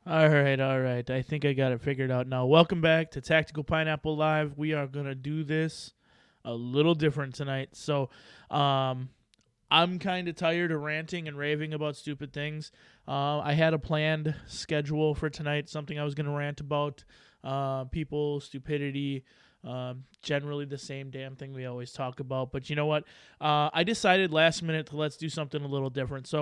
All right, all right. I think I got it figured out now. Welcome back to Tactical Pineapple Live. We are going to do this a little different tonight. Um, I'm kind of tired of ranting and raving about stupid things. I had a planned schedule for tonight, something I was going to rant about people, stupidity, generally the same damn thing we always talk about. But you know what? I decided last minute to let's do something a little different.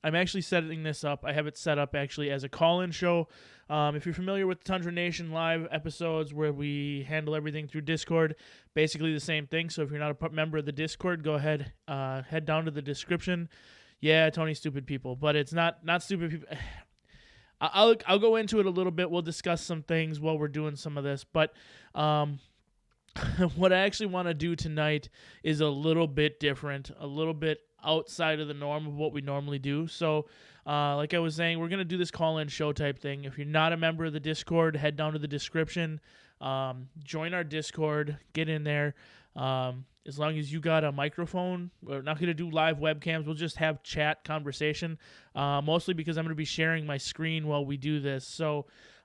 I'm actually setting this up. I have it set up actually as a call in show. If you're familiar with Tundra Nation live episodes where we handle everything through Discord, basically the same thing. So if you're not a member of the Discord, go ahead, head down to the description. Yeah, Tony, stupid people, but it's not stupid people. I'll go into it a little bit. We'll discuss some things while we're doing some of this, but um, what I actually want to do tonight is a little bit different, a little bit outside of the norm of what we normally do. Like I was saying, we're gonna do this call-in show type thing. If you're not a member of the Discord, head down to the description, join our Discord, get in there. As long as you got a microphone, we're not gonna do live webcams. We'll just have chat conversation, mostly because I'm gonna be sharing my screen while we do this.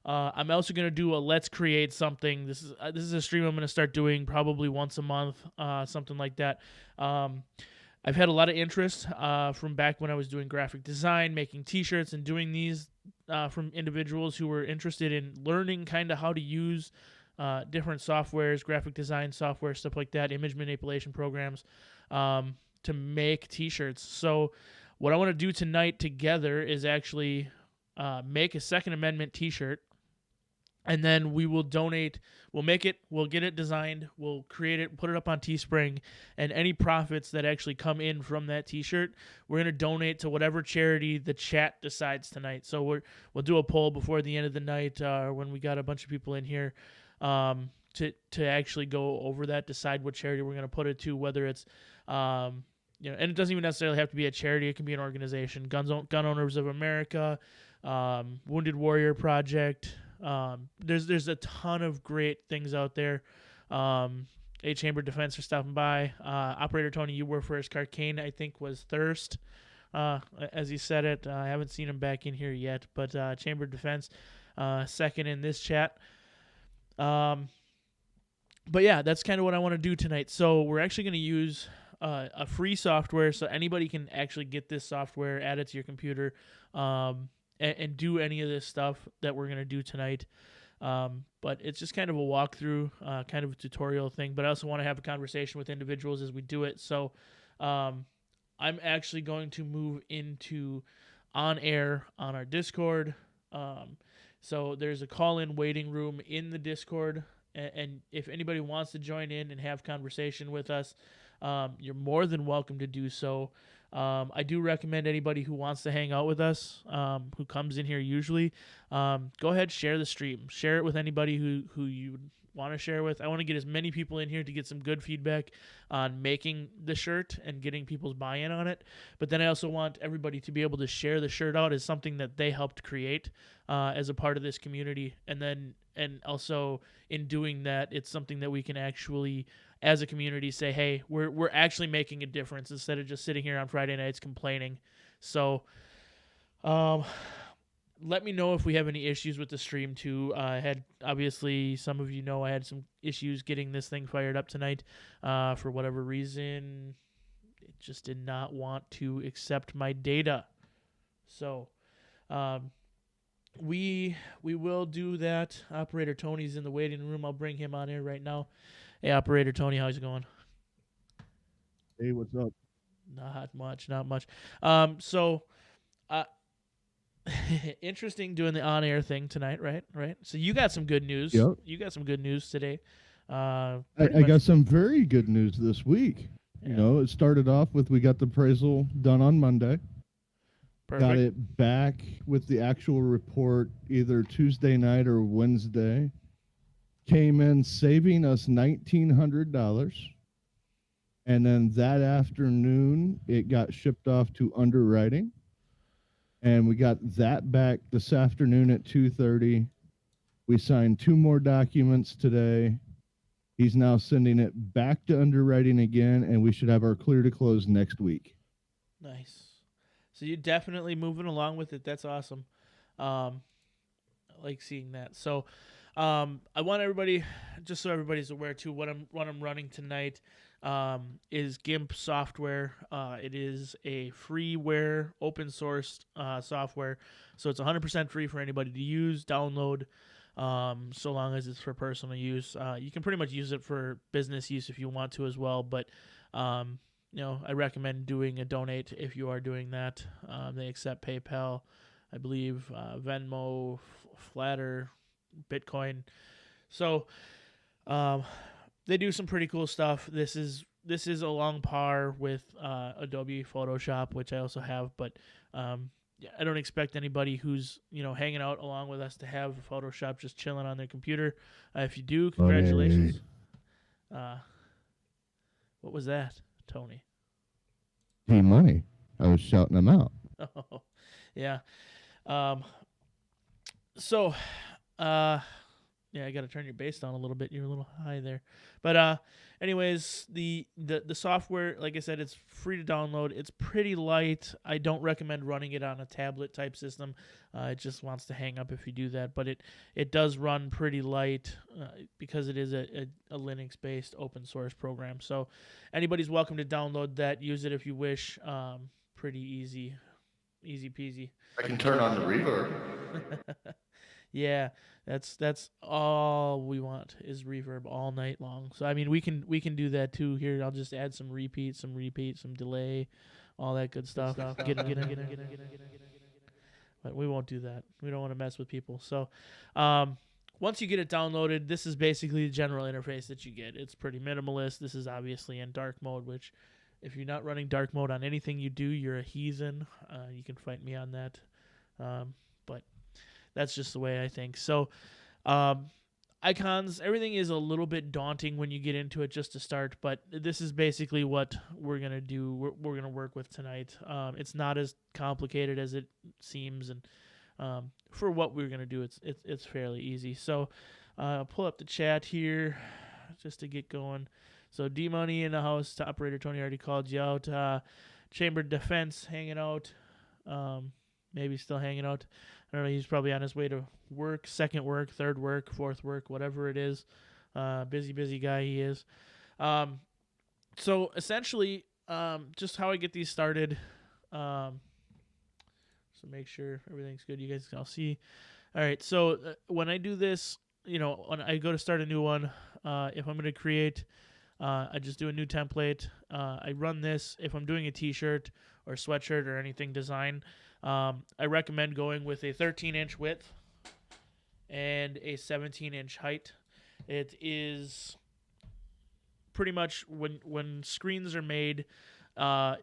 I'm also gonna do a let's create something. This is a stream I'm gonna start doing probably once a month, something like that. I've had a lot of interest from back when I was doing graphic design, making T-shirts, and doing these from individuals who were interested in learning kind of how to use different softwares, graphic design software, stuff like that, image manipulation programs to make T-shirts. So what I want to do tonight together is actually make a Second Amendment T-shirt, and then we will donate. We'll make it. We'll get it designed. We'll create it. Put it up on Teespring, and any profits that actually come in from that T-shirt, we're gonna donate to whatever charity the chat decides tonight. So we'll do a poll before the end of the night, when we got a bunch of people in here, to actually go over that, decide what charity we're gonna put it to, whether it's and it doesn't even necessarily have to be a charity. It can be an organization. Gun Owners of America, Wounded Warrior Project. There's a ton of great things out there. A Chamber Defense for stopping by. Operator Tony, you were first. Carcane, I think, was Thirst. As he said it, I haven't seen him back in here yet, but Chamber Defense, second in this chat. But yeah, that's kind of what I want to do tonight. So we're actually going to use a free software, so anybody can actually get this software, add it to your computer, and do any of this stuff that we're going to do tonight. But it's just kind of a walkthrough, kind of a tutorial thing. But I also want to have a conversation with individuals as we do it. So I'm actually going to move into on air on our Discord. So there's a call-in waiting room in the Discord. And if anybody wants to join in and have conversation with us, you're more than welcome to do so. I do recommend anybody who wants to hang out with us, who comes in here usually, go ahead, share the stream. Share it with anybody who you want to share with. I want to get as many people in here to get some good feedback on making the shirt and getting people's buy-in on it. But then I also want everybody to be able to share the shirt out as something that they helped create as a part of this community. And also in doing that, it's something that we can actually, as a community, say, hey, we're actually making a difference instead of just sitting here on Friday nights complaining. So let me know if we have any issues with the stream too. I had, obviously, some of you know I had some issues getting this thing fired up tonight. For whatever reason, it just did not want to accept my data. So we will do that. Operator Tony's in the waiting room. I'll bring him on here right now. Hey, Operator Tony, how's it going? Hey, what's up? Not much, not much. So, interesting doing the on-air thing tonight, right? Right. So you got some good news. Yep. You got some good news today. I, Pretty I got much. some very good news this week. Yeah. It started off with we got the appraisal done on Monday. Got Perfect. it back with the actual report either Tuesday night or Wednesday. Came in saving us $1,900. And then that afternoon, it got shipped off to underwriting. And we got that back this afternoon at 2:30. We signed 2 more documents today. He's now sending it back to underwriting again, and we should have our clear to close next week. Nice. So you're definitely moving along with it. That's awesome. Um, like seeing that. So I want everybody, just so everybody's aware too, what I'm running tonight is Gimp software. It is a freeware, open source software, so it's 100% free for anybody to use, download. So long as it's for personal use, you can pretty much use it for business use if you want to as well. But I recommend doing a donate if you are doing that. They accept PayPal, I believe, Venmo, Flatter, Bitcoin. So they do some pretty cool stuff. This is along par with Adobe Photoshop, which I also have, but I don't expect anybody who's hanging out along with us to have Photoshop just chilling on their computer. If you do, congratulations. What was that, Tony? Hey, money. I was shouting them out. Oh, yeah. So, I got to turn your bass down a little bit. You're a little high there. But anyways, the software, like I said, it's free to download. It's pretty light. I don't recommend running it on a tablet type system. It just wants to hang up if you do that. But it does run pretty light because it is a Linux based open source program. So anybody's welcome to download that. Use it if you wish. Pretty easy peasy. I can turn on the reverb. Yeah, that's all we want is reverb all night long. So I mean, we can do that too. Here, I'll just add some repeat, some delay, all that good stuff. Get it. But we won't do that. We don't want to mess with people. So, once you get it downloaded, this is basically the general interface that you get. It's pretty minimalist. This is obviously in dark mode, which if you're not running dark mode on anything you do, you're a heathen. You can fight me on that. But that's just the way I think. So, icons, everything is a little bit daunting when you get into it just to start, but this is basically what we're going to do. We're going to work with tonight. It's not as complicated as it seems, and for what we're going to do, it's fairly easy. So, pull up the chat here just to get going. So, D-Money in the house, operator Tony already called you out. Chamber Defense hanging out. Maybe still hanging out. I don't know. He's probably on his way to work, second work, third work, fourth work, whatever it is. Busy guy he is. So essentially, just how I get these started. So make sure everything's good. You guys can all see. All right. So when I do this, when I go to start a new one, if I'm going to create, I just do a new template. I run this. If I'm doing a t-shirt or sweatshirt or anything design, I recommend going with a 13-inch width and a 17-inch height. It is pretty much when screens are made,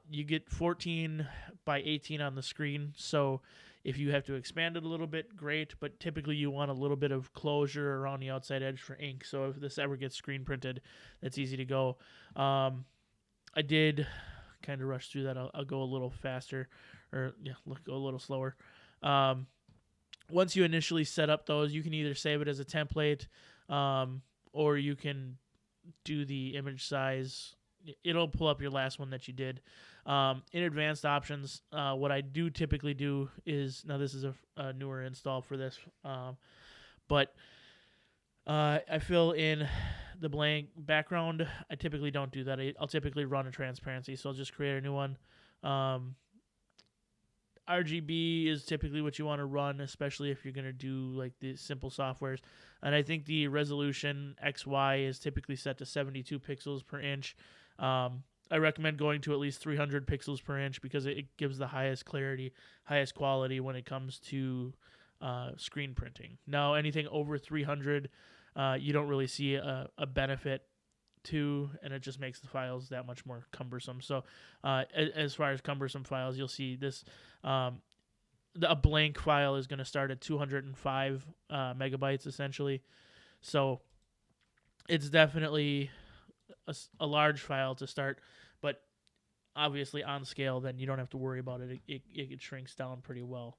you get 14 by 18 on the screen. So if you have to expand it a little bit, great. But typically you want a little bit of closure around the outside edge for ink. So if this ever gets screen printed, that's easy to go. I did kind of rush through that. I'll go a little faster. Go a little slower. Once you initially set up those, you can either save it as a template, or you can do the image size. It'll pull up your last one that you did. In advanced options, what I do typically do is, now this is a newer install for this, but I fill in the blank background. I typically don't do that. I'll typically run a transparency, so I'll just create a new one. RGB is typically what you want to run, especially if you're going to do like the simple softwares. And I think the resolution XY is typically set to 72 pixels per inch. I recommend going to at least 300 pixels per inch because it gives the highest clarity, highest quality when it comes to screen printing. Now, anything over 300, you don't really see a benefit to, and it just makes the files that much more cumbersome. So as far as cumbersome files, you'll see this a blank file is going to start at 205 megabytes essentially. So it's definitely a large file to start, but obviously on scale, then you don't have to worry about it. It shrinks down pretty well.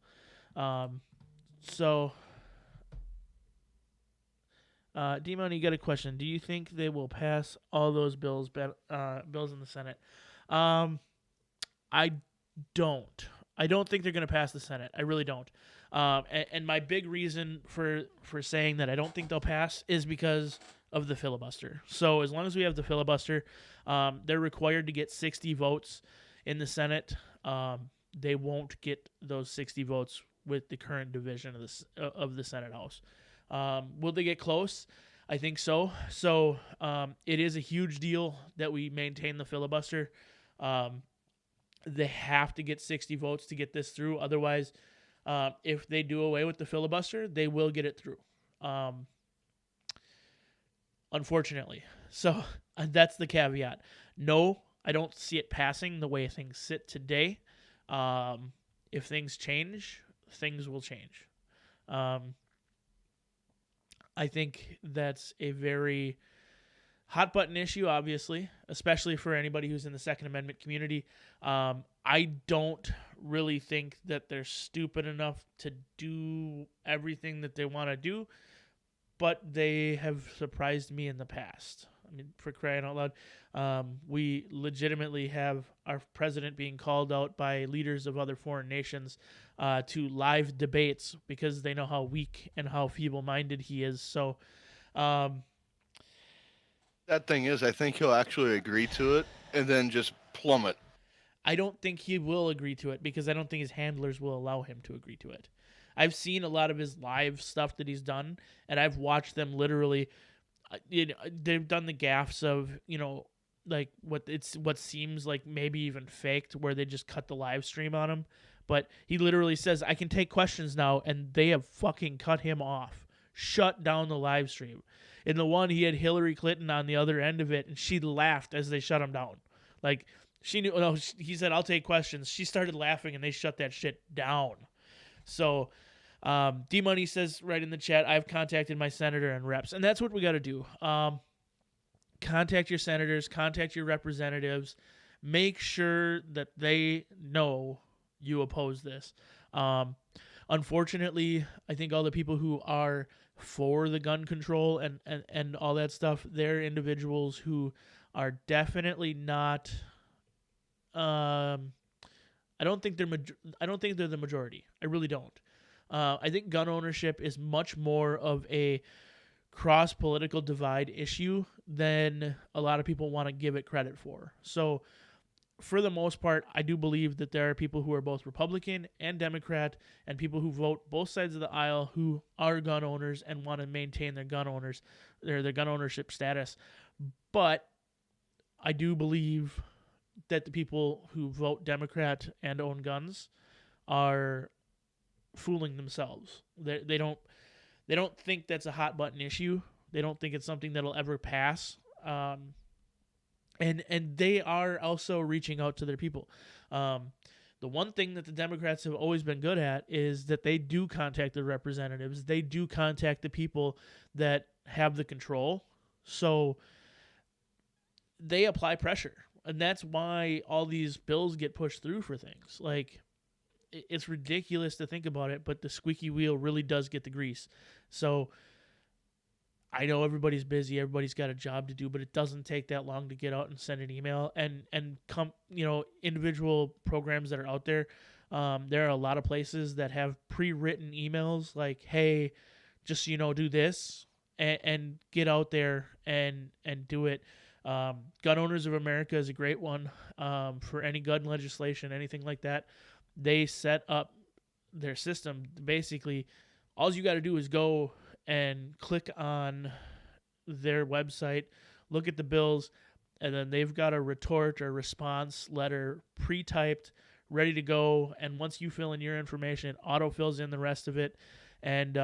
D-Money, you got a question. Do you think they will pass all those bills in the Senate? I don't. I don't think they're going to pass the Senate. I really don't. And my big reason for saying that I don't think they'll pass is because of the filibuster. So as long as we have the filibuster, they're required to get 60 votes in the Senate. They won't get those 60 votes with the current division of the Senate House. Will they get close? I think so. So it is a huge deal that we maintain the filibuster. They have to get 60 votes to get this through. Otherwise, if they do away with the filibuster, they will get it through. Unfortunately. So that's the caveat. No, I don't see it passing the way things sit today. If things change, things will change. I think that's a very hot button issue, obviously, especially for anybody who's in the Second Amendment community. I don't really think that they're stupid enough to do everything that they want to do, but they have surprised me in the past. I mean, for crying out loud, we legitimately have our president being called out by leaders of other foreign nations to live debates because they know how weak and how feeble-minded he is. So, That thing is, I think he'll actually agree to it and then just plummet. I don't think he will agree to it because I don't think his handlers will allow him to agree to it. I've seen a lot of his live stuff that he's done, and I've watched them literally. They've done the gaffes of like what seems like maybe even faked, where they just cut the live stream on him. But he literally says, "I can take questions now," and they have fucking cut him off, shut down the live stream. In the one, he had Hillary Clinton on the other end of it, and she laughed as they shut him down. Like she knew. No, he said, "I'll take questions." She started laughing, and they shut that shit down. So. D Money says right in the chat, I've contacted my senator and reps, and that's what we got to do. Contact your senators, contact your representatives, make sure that they know you oppose this. Unfortunately, I think all the people who are for the gun control and all that stuff, they're individuals who are definitely not. I don't think they're the majority. I really don't. I think gun ownership is much more of a cross-political divide issue than a lot of people want to give it credit for. So, for the most part, I do believe that there are people who are both Republican and Democrat, and people who vote both sides of the aisle who are gun owners and want to maintain their gun ownership status. But I do believe that the people who vote Democrat and own guns are fooling themselves. They don't think that's a hot button issue. They don't think it's something that'll ever pass. And they are also reaching out to their people. The one thing that the Democrats have always been good at is that they do contact their representatives. They do contact the people that have the control. So they apply pressure. And that's why all these bills get pushed through for things. Like, it's ridiculous to think about it, but the squeaky wheel really does get the grease. So I know everybody's busy, everybody's got a job to do, but it doesn't take that long to get out and send an email and individual programs that are out there. There are a lot of places that have pre-written emails like, "Hey, just do this," and get out there and do it. Gun Owners of America is a great one for any gun legislation, anything like that. They set up their system. Basically, all you got to do is go and click on their website, look at the bills, and then they've got a retort or response letter pre-typed, ready to go. And once you fill in your information, it auto-fills in the rest of it. And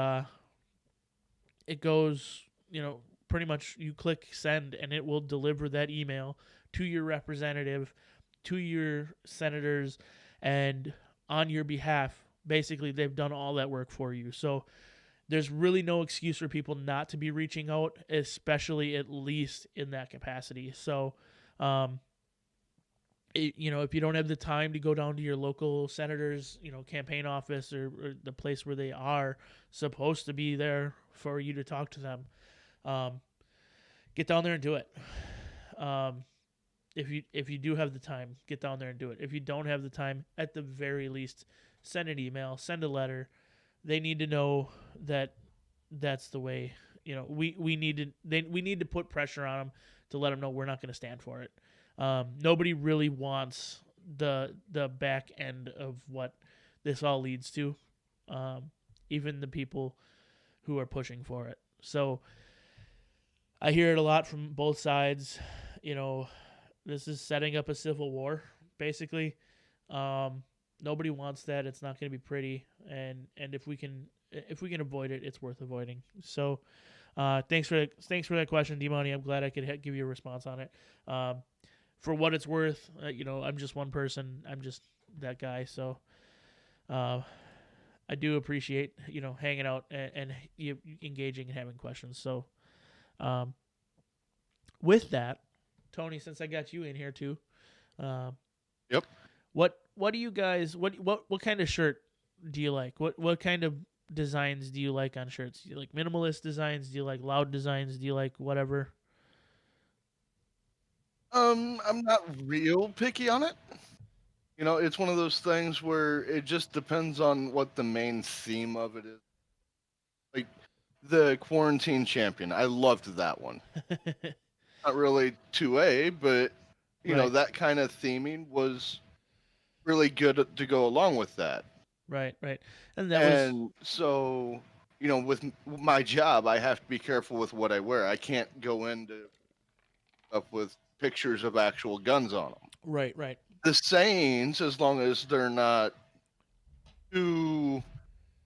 it goes, pretty much you click send, and it will deliver that email to your representative, to your senators, and on your behalf. Basically, they've done all that work for you. So there's really no excuse for people not to be reaching out, especially at least in that capacity. So, if you don't have the time to go down to your local senator's, campaign office or the place where they are supposed to be there for you to talk to them, get down there and do it. If you do have the time, get down there and do it. If you don't have the time, at the very least, send an email, send a letter, they need to know that that's the way. We need to put pressure on them to let them know we're not going to stand for it. Nobody really wants the back end of what this all leads to. Um, Even the people who are pushing for it. So I hear it a lot from both sides. You know, this is setting up a civil war, basically. Um, Nobody wants that. It's not going to be pretty, and if we can avoid it, it's worth avoiding. So, thanks for that question, D-Money. I'm glad I could give you a response on it. For what it's worth, I'm just one person. I'm just that guy. So, uh, I do appreciate hanging out and you engaging and having questions. So, um, with that, Tony, since I got you in here too, um, Yep. what do you guys what kind of shirt do you like? What kind of designs do you like on shirts? Do you like minimalist designs? Do you like loud designs? Do you like whatever? I'm not real picky on it. It's one of those things where it just depends on what the main theme of it is. Like the Quarantine Champion, I loved that one. Not really 2A, but Right, that kind of theming was really good to go along with that. right. And that was And so, with my job, I have to be careful with what I wear. I can't go into up with pictures of actual guns on them. right, The sayings, as long as they're not too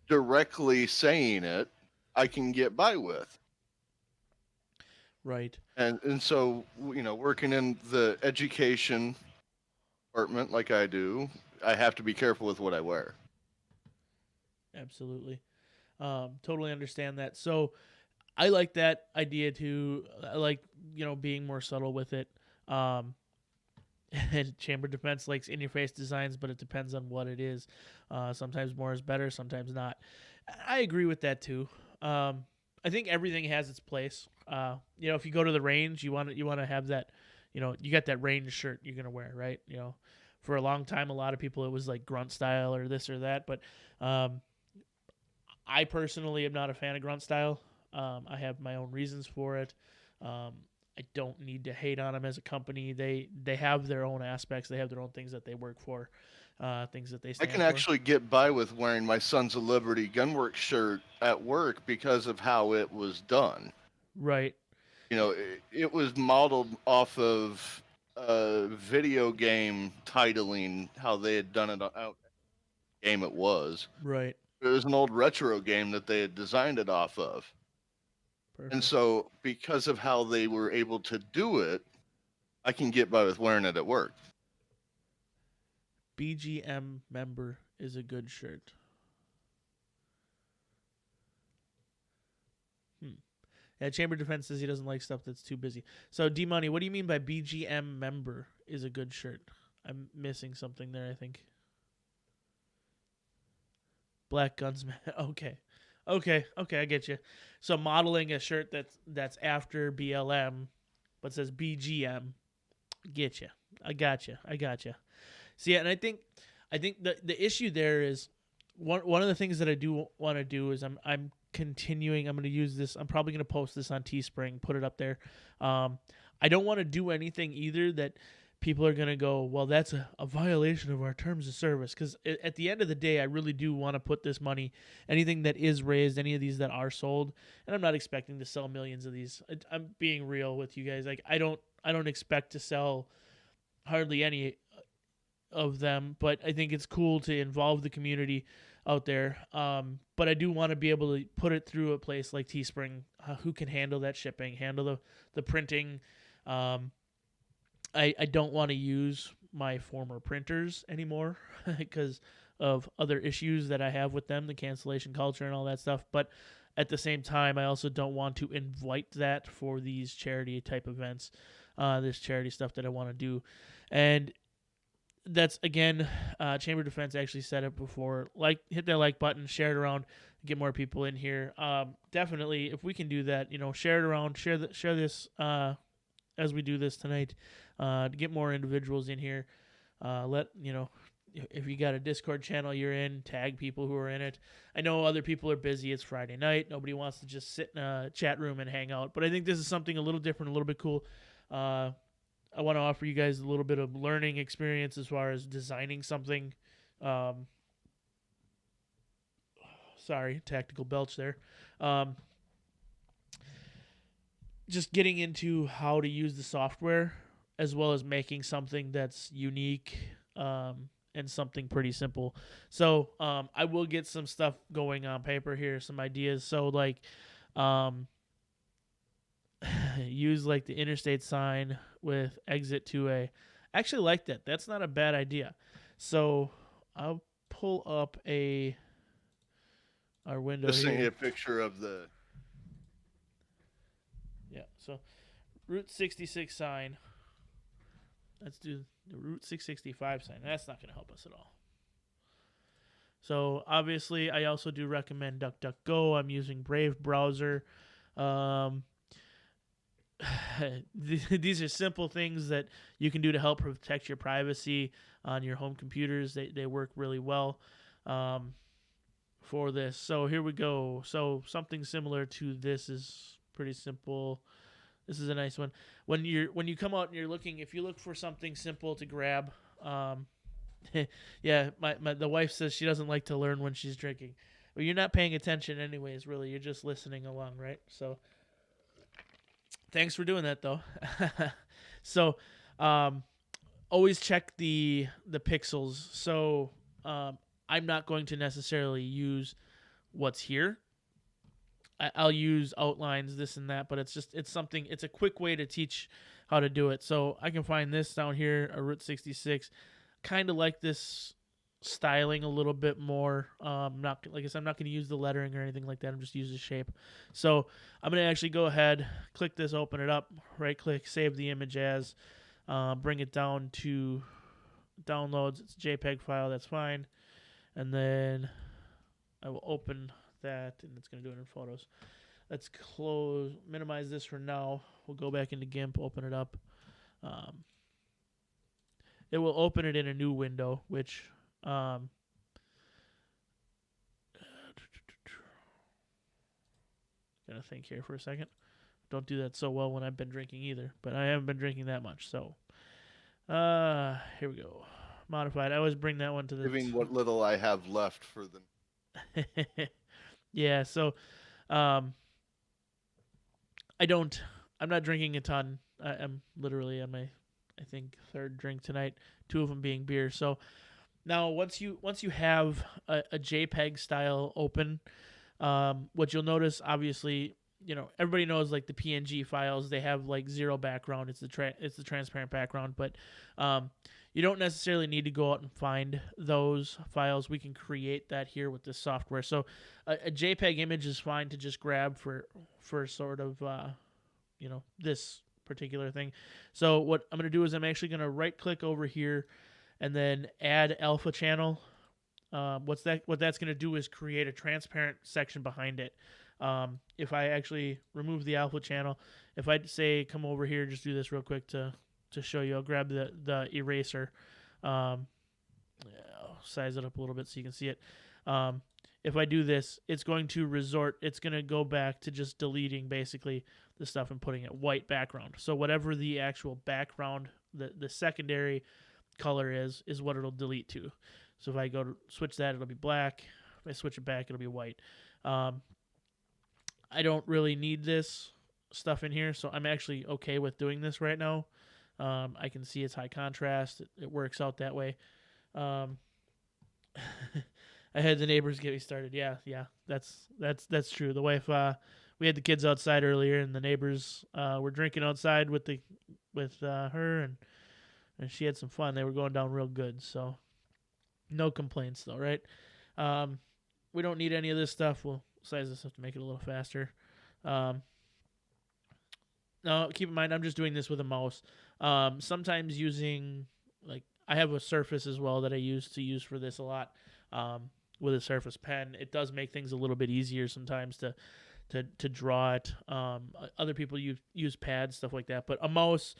directly saying it, I can get by with. right. And so, working in the education department like I do, I have to be careful with what I wear. Absolutely. Totally understand that. So I like that idea too. I like being more subtle with it. Um, and Chamber Defense likes in your face designs, but it depends on what it is. Sometimes more is better, sometimes not. I agree with that too. I think everything has its place. If you go to the range, you want to have that. You got that range shirt you're gonna wear, right? For a long time, a lot of people it was like grunt style or this or that, but um, I personally am not a fan of grunt style. I have my own reasons for it. Um, I don't need to hate on them as a company. They have their own aspects. They have their own things that they work for, things that they I can stand for. actually get by with wearing my Sons of Liberty Gunworks shirt at work because of how it was done. Right, It was modeled off of video game titling, how they had done it out game it was. right. It was an old retro game that they had designed it off of. And Perfect. so, because of how they were able to do it, I can get by with wearing it at work. BGM member is a good shirt. Hmm. Yeah, Chamber Defense says he doesn't like stuff that's too busy. So D Money, what do you mean by BGM member is a good shirt? I'm missing something there. I think Black Gunsman. Okay. I get you. So modeling a shirt that's after BLM, but says BGM. Get you. I got you. See, and I think the issue there is one of the things that I do want to do is I'm continuing. I'm going to use this. I'm probably going to post this on Teespring, put it up there. I don't want to do anything either that people are going to go, well, that's a violation of our terms of service. Because at the end of the day, I really do want to put this money, anything that is raised, any of these that are sold, and I'm not expecting to sell millions of these. I'm being real with you guys. Like I don't expect to sell hardly any of them, but I think it's cool to involve the community out there. But I do want to be able to put it through a place like Teespring, who can handle that shipping, handle the printing. Um, I don't want to use my former printers anymore because of other issues that I have with them, the cancellation culture and all that stuff. But at the same time, I also don't want to invite that for these charity type events, this charity stuff that I want to do. And that's again, Chamber Defense actually said it before. Like, hit that like button, share it around, get more people in here. Definitely, if we can do that, share it around, share this as we do this tonight, to get more individuals in here. Let if you got a Discord channel you're in, tag people who are in it. I know other people are busy. It's Friday night. Nobody wants to just sit in a chat room and hang out. But I think this is something a little different, a little bit cool. I want to offer you guys a little bit of learning experience as far as designing something. Sorry, tactical belch there. Just getting into how to use the software as well as making something that's unique and something pretty simple. So I will get some stuff going on paper here, some ideas. So like use like the interstate sign with exit 2A. I actually like that. That's not a bad idea. So I'll pull up our window Just sent you here. a picture of the. Yeah, so Route 66 sign. Let's do the Route 665 sign. That's not going to help us at all. So obviously, I also do recommend DuckDuckGo. I'm using Brave browser. These are simple things that you can do to help protect your privacy on your home computers. They work really well for this. So here we go. So something similar to this is pretty simple. This is a nice one. When you come out and you're looking, if you look for something simple to grab, yeah, the wife says she doesn't like to learn when she's drinking. Well, you're not paying attention anyways, really. You're just listening along, right? So thanks for doing that, though. So always check the pixels. So I'm not going to necessarily use what's here. I'll use outlines, this and that, but it's a quick way to teach how to do it. So I can find this down here, a Route 66. Kind of like this styling a little bit more. Not like I said, I'm not going to use the lettering or anything like that. I'm just using the shape. So I'm going to actually go ahead, click this, open it up, right click, save the image as, bring it down to downloads. It's a JPEG file. That's fine. And then I will open that, and it's going to do it in photos. Let's minimize this for now. We'll go back into Gimp, open it up. It will open it in a new window, which gotta think here for a second. Don't do that so well when I've been drinking either, but I haven't been drinking that much. So here we go. Modified. I always bring that one to the Giving what little I have left for the. Yeah, so I'm not drinking a ton. I'm literally on my, I think, third drink tonight, 2 of them being beer. So now once you have a JPEG style open, what you'll notice, obviously, everybody knows like the PNG files, they have like 0 background. It's the transparent background, but you don't necessarily need to go out and find those files. We can create that here with this software. So a JPEG image is fine to just grab for sort of this particular thing. So what I'm going to do is I'm actually going to right click over here and then add alpha channel. What that's going to do is create a transparent section behind it. If I actually remove the alpha channel, if I say come over here, just do this real quick to show you. I'll grab the eraser. I'll size it up a little bit so you can see it. If I do this, it's going to go back to just deleting basically the stuff and putting it white background. So whatever the actual background, the secondary color is what it'll delete to. So if I go to switch that, it'll be black. If I switch it back, it'll be white. I don't really need this stuff in here, so I'm actually okay with doing this right now. I can see it's high contrast. It works out that way. I had the neighbors get me started. Yeah, that's true. The wife, we had the kids outside earlier, and the neighbors were drinking outside with her, and she had some fun. They were going down real good, so no complaints though, right? We don't need any of this stuff. We'll size this up to make it a little faster. Now, keep in mind, I'm just doing this with a mouse. Sometimes using, I have a Surface as well that I use for this a lot. With a Surface Pen, it does make things a little bit easier sometimes to draw it. Other people use pads, stuff like that. But a mouse,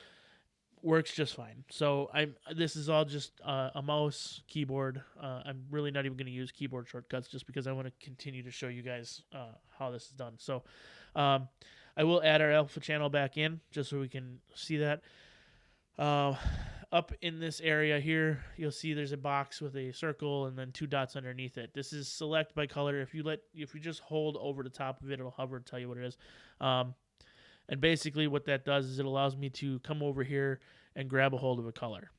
works just fine. So this is all just a mouse, keyboard. I'm really not even going to use keyboard shortcuts just because I want to continue to show you guys how this is done. So I will add our alpha channel back in just so we can see that. Up in this area here, you'll see there's a box with a circle and then 2 dots underneath it. This is select by color. If you just hold over the top of it, it'll hover and tell you what it is. And basically what that does is it allows me to come over here and grab a hold of a color.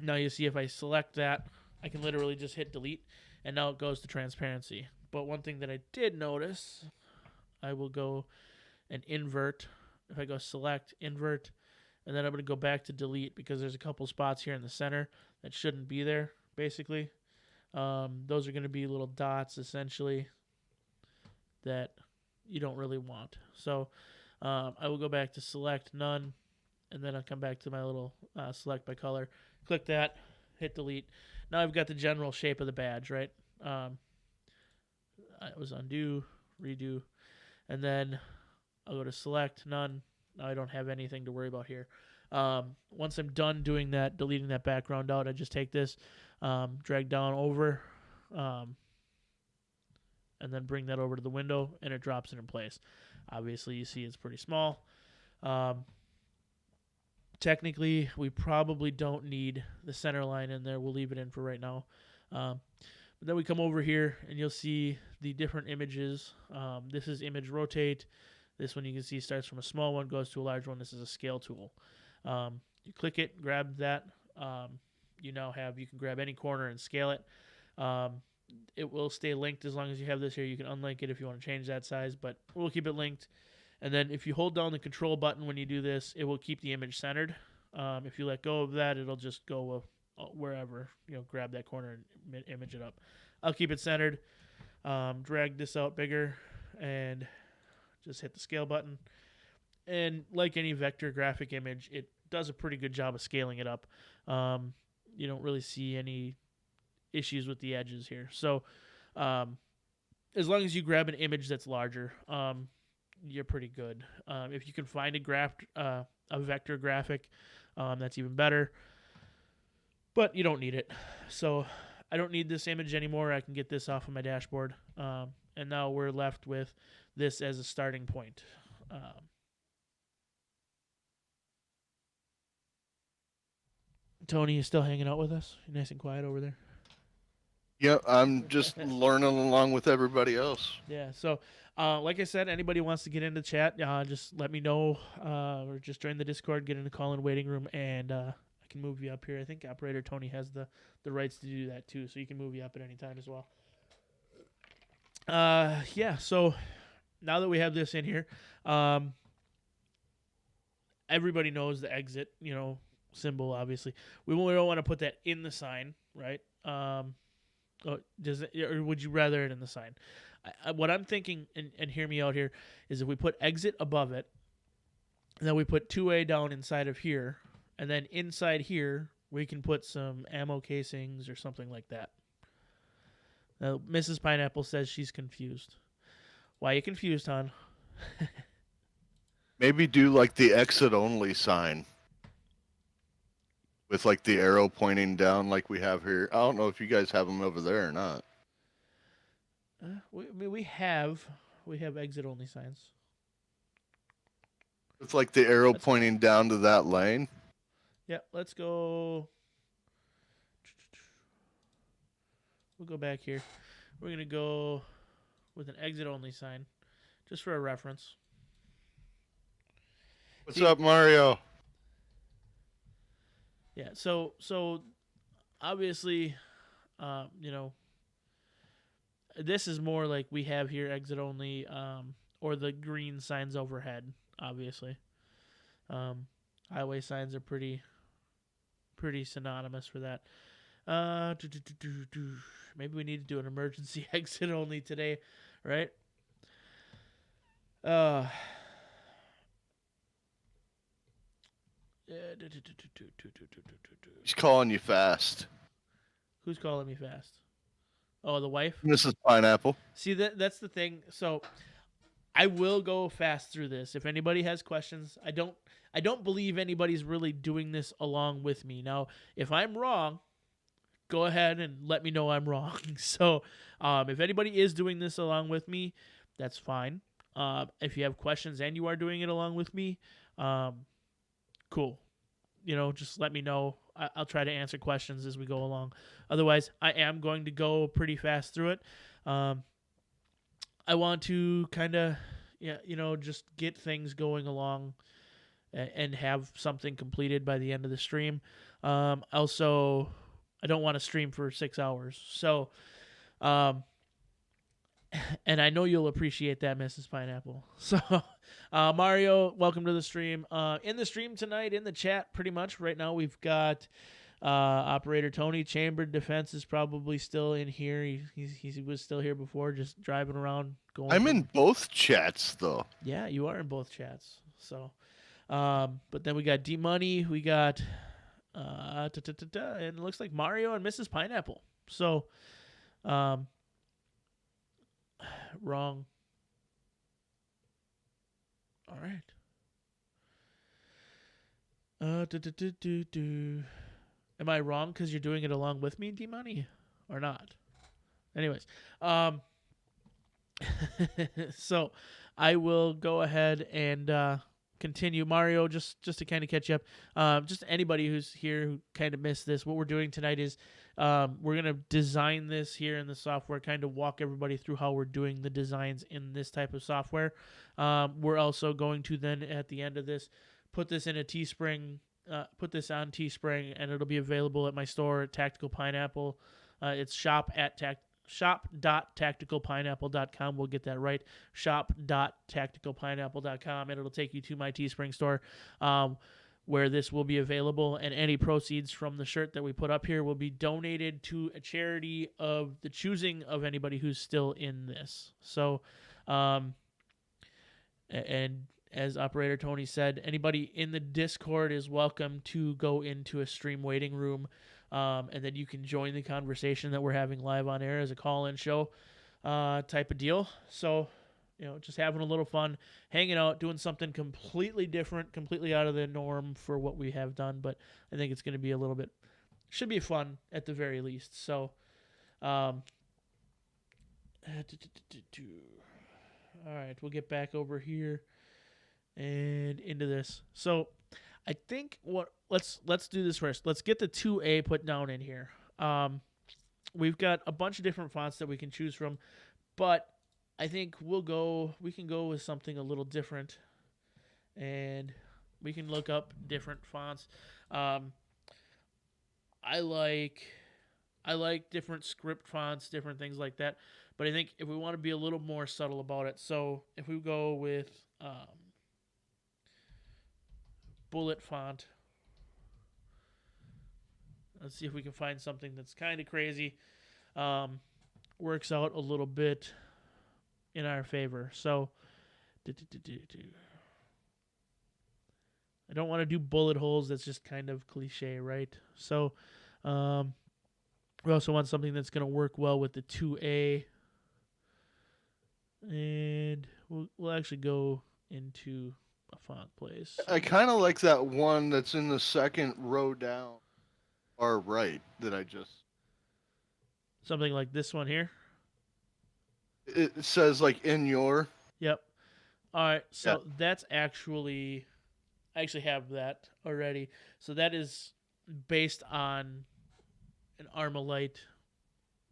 Now you see if I select that, I can literally just hit delete, and now it goes to transparency. But one thing that I did notice, I will go and invert. If I go select, invert, and then I'm going to go back to delete because there's a couple spots here in the center that shouldn't be there, basically. Those are going to be little dots, essentially, that you don't really want. So I will go back to select, none, and then I'll come back to my little select by color. Click that, hit delete. Now I've got the general shape of the badge, right? It was undo, redo, and then I'll go to select, none. Now I don't have anything to worry about here. Once I'm done doing that, deleting that background out, I just take this, drag down over, and then bring that over to the window, and it drops it in place. Obviously, you see it's pretty small. Technically, we probably don't need the center line in there. We'll leave it in for right now. But then we come over here, and you'll see the different images. This is image rotate. This one you can see starts from a small one, goes to a large one. This is a scale tool. You click it, grab that. You can grab any corner and scale it. It will stay linked as long as you have this here. You can unlink it if you want to change that size, but we'll keep it linked. And then if you hold down the control button when you do this, it will keep the image centered. If you let go of that, it'll just go wherever, grab that corner and image it up. I'll keep it centered. Drag this out bigger and just hit the scale button. And like any vector graphic image, it does a pretty good job of scaling it up. You don't really see any issues with the edges here. So as long as you grab an image that's larger, you're pretty good. If you can find a vector graphic, that's even better. But you don't need it. So I don't need this image anymore. I can get this off of my dashboard. And now we're left with this as a starting point. Tony, you still hanging out with us? You're nice and quiet over there. Yep, I'm just learning along with everybody else. Yeah, so like I said, anybody wants to get into chat, just let me know, or just join the Discord, get in the call-in waiting room, and I can move you up here. I think Operator Tony has the rights to do that too, so you can move you up at any time as well. Yeah, so now that we have this in here, everybody knows the exit, symbol, obviously. We don't want to put that in the sign, right? Or would you rather it in the sign? What I'm thinking, and hear me out here, is if we put exit above it, and then we put 2A down inside of here, and then inside here, we can put some ammo casings or something like that. Now, Mrs. Pineapple says she's confused. Why are you confused, hon? Maybe do like the exit only sign with like the arrow pointing down like we have here. I don't know if you guys have them over there or not. We have exit only signs. It's like the arrow pointing down to that lane. Yeah, let's go. We'll go back here. We're going to go with an exit only sign just for a reference. What's up, Mario? Yeah, so obviously, this is more like we have here exit only, or the green signs overhead, obviously. Highway signs are pretty synonymous for that. Maybe we need to do an emergency exit only today, right? He's calling you fast. Who's calling me fast? Oh, the wife? Mrs. Pineapple. See, that's the thing. So I will go fast through this. If anybody has questions, I don't believe anybody's really doing this along with me. Now, if I'm wrong, go ahead and let me know I'm wrong. So, if anybody is doing this along with me, that's fine. If you have questions and you are doing it along with me, cool. Just let me know. I'll try to answer questions as we go along. Otherwise, I am going to go pretty fast through it. I want to kind of, just get things going along and have something completed by the end of the stream. Also, I don't want to stream for 6 hours. So, and I know you'll appreciate that, Mrs. Pineapple. So, Mario, welcome to the stream. In the stream tonight, in the chat, pretty much right now, we've got Operator Tony. Chambered Defense is probably still in here. He was still here before, just driving around. I'm in both chats, though. Yeah, you are in both chats. So, but then we got D Money. We got, and it looks like Mario and Mrs. Pineapple. So, wrong. All right. Am I wrong because you're doing it along with me, D-Money, or not? Anyways, so I will go ahead and continue. Mario, just to kind of catch you up, just anybody who's here who kind of missed this, what we're doing tonight is we're going to design this here in the software, kind of walk everybody through how we're doing the designs in this type of software. We're also going to then, at the end of this, put this in a Teespring, put this on Teespring, and it'll be available at my store at Tactical Pineapple. It's shop.tacticalpineapple.com. We'll get that right. Shop.tacticalpineapple.com, and it'll take you to my Teespring store, where this will be available, and any proceeds from the shirt that we put up here will be donated to a charity of the choosing of anybody who's still in this. So, and as Operator Tony said, anybody in the Discord is welcome to go into a stream waiting room, and then you can join the conversation that we're having live on air as a call-in show type of deal. So, just having a little fun, hanging out, doing something completely different, completely out of the norm for what we have done. But I think it's going to be a little bit, should be fun at the very least. So, all right, we'll get back over here and into this. So I think let's do this first. Let's get the 2A put down in here. We've got a bunch of different fonts that we can choose from, but I think we can go with something a little different, and we can look up different fonts. I like different script fonts, different things like that. But I think if we want to be a little more subtle about it, so if we go with bullet font, let's see if we can find something that's kind of crazy, works out a little bit in our favor. So I don't want to do bullet holes. That's just kind of cliche, right? So we also want something that's going to work well with the 2A. And we'll actually go into a font place. I kind of like that one that's in the second row down, or right, that I just... Something like this one here? It says, like, in your... Yep. All right, so that's actually... I actually have that already. So that is based on an Armalite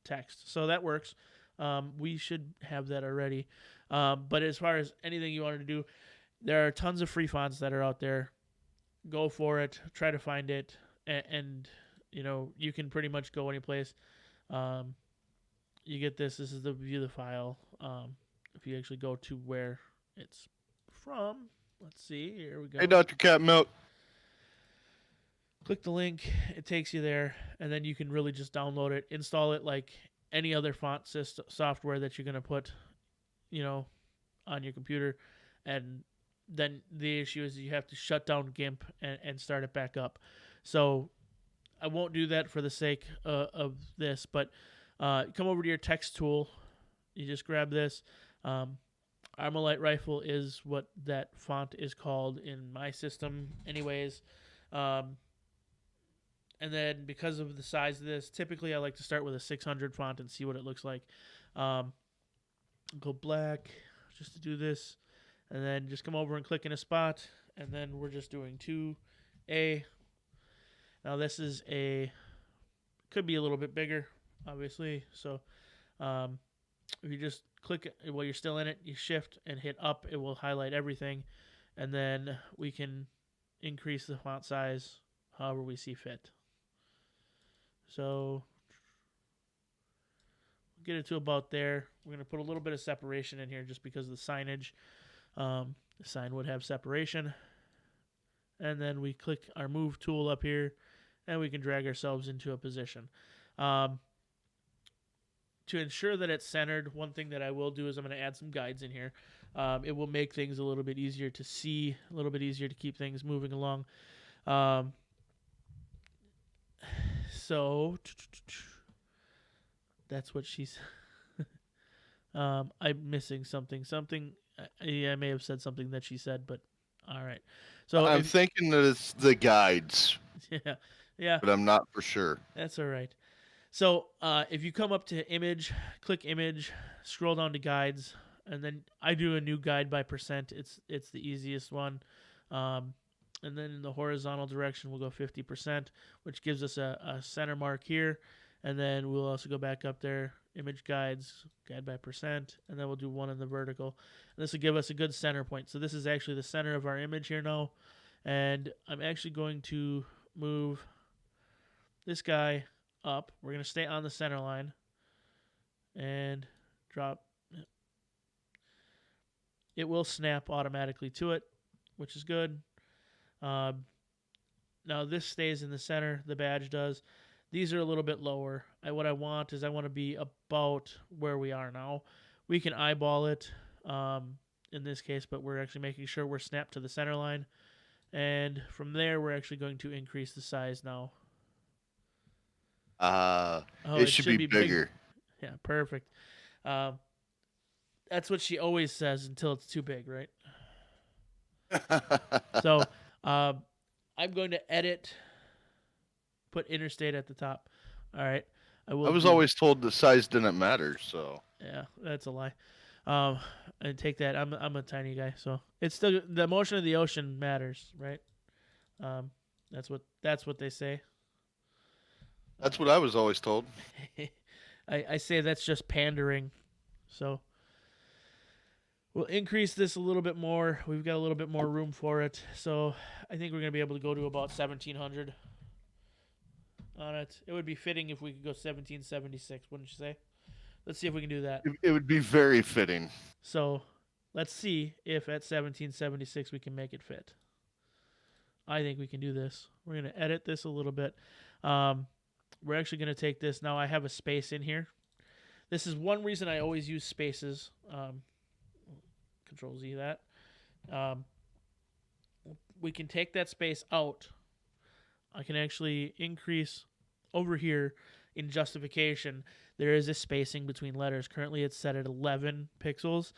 text. So that works. We should have that already. But as far as anything you wanted to do, there are tons of free fonts that are out there. Go for it. Try to find it. And you can pretty much go any place. You get this. This is the view the file. If you actually go to where it's from, let's see. Here we go. Hey, Dr. Cat Milk. Click the link. It takes you there. And then you can really just download it, install it like any other font software that you're going to put, on your computer. And then the issue is you have to shut down Gimp and start it back up. So I won't do that for the sake of this, but come over to your text tool. You just grab this. Armalite rifle is what that font is called in my system, anyways. Um, and then because of the size of this, typically I like to start with a 600 font and see what it looks like. Go black just to do this, and then just come over and click in a spot, and then we're just doing 2A. Now this is could be a little bit bigger, obviously. So if you just click it while you're still in it, you shift and hit up, it will highlight everything, and then we can increase the font size however we see fit. So get it to about there. We're going to put a little bit of separation in here just because of the signage. The sign would have separation. And then we click our move tool up here, and we can drag ourselves into a position. To ensure that it's centered, one thing that I will do is I'm going to add some guides in here. It will make things a little bit easier to see, a little bit easier to keep things moving along. So that's what she's. I'm missing something. I may have said something that she said, but all right. So I'm thinking that it's the guides, yeah, but I'm not for sure. that's all right. So if you come up to image, click image, scroll down to guides, and then I do a new guide by percent. It's the easiest one. And then in the horizontal direction, we'll go 50%, which gives us a center mark here. And then we'll also go back up there, image guides, guide by percent, and then we'll do one in the vertical. And this will give us a good center point. So this is actually the center of our image here now. And I'm actually going to move this guy up. We're going to stay on the center line and drop. It will snap automatically to it, which is good. Now this stays in the center, the badge does. These are a little bit lower. What I want to be about where we are now. We can eyeball it in this case, but we're actually making sure we're snapped to the center line. And from there, we're actually going to increase the size now. It should be bigger. Yeah, perfect. That's what she always says until it's too big, right? So I'm going to edit, put interstate at the top. All right. I was always told the size didn't matter, so. Yeah, that's a lie. And take that. I'm a tiny guy, so it's still the motion of the ocean matters, right? That's what they say. That's what I was always told. I say that's just pandering. So we'll increase this a little bit more. We've got a little bit more room for it. So I think we're going to be able to go to about 1700 on it. It would be fitting if we could go 1776, wouldn't you say? Let's see if we can do that. It would be very fitting. So let's see if at 1776 we can make it fit. I think we can do this. We're going to edit this a little bit. We're actually going to take this. Now I have a space in here. This is one reason I always use spaces. Control Z that. We can take that space out. I can actually increase over here in justification. There is a spacing between letters. Currently it's set at 11 pixels.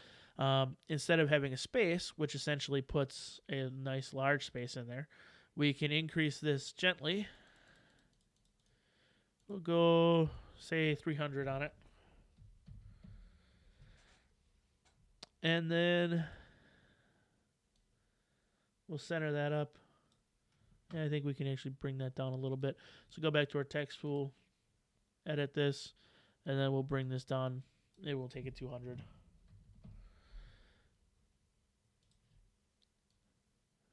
Instead of having a space, which essentially puts a nice large space in there, we can increase this gently. We'll go, say, 300 on it. And then we'll center that up. And I think we can actually bring that down a little bit. So go back to our text tool, edit this, and then we'll bring this down. It will take it 200.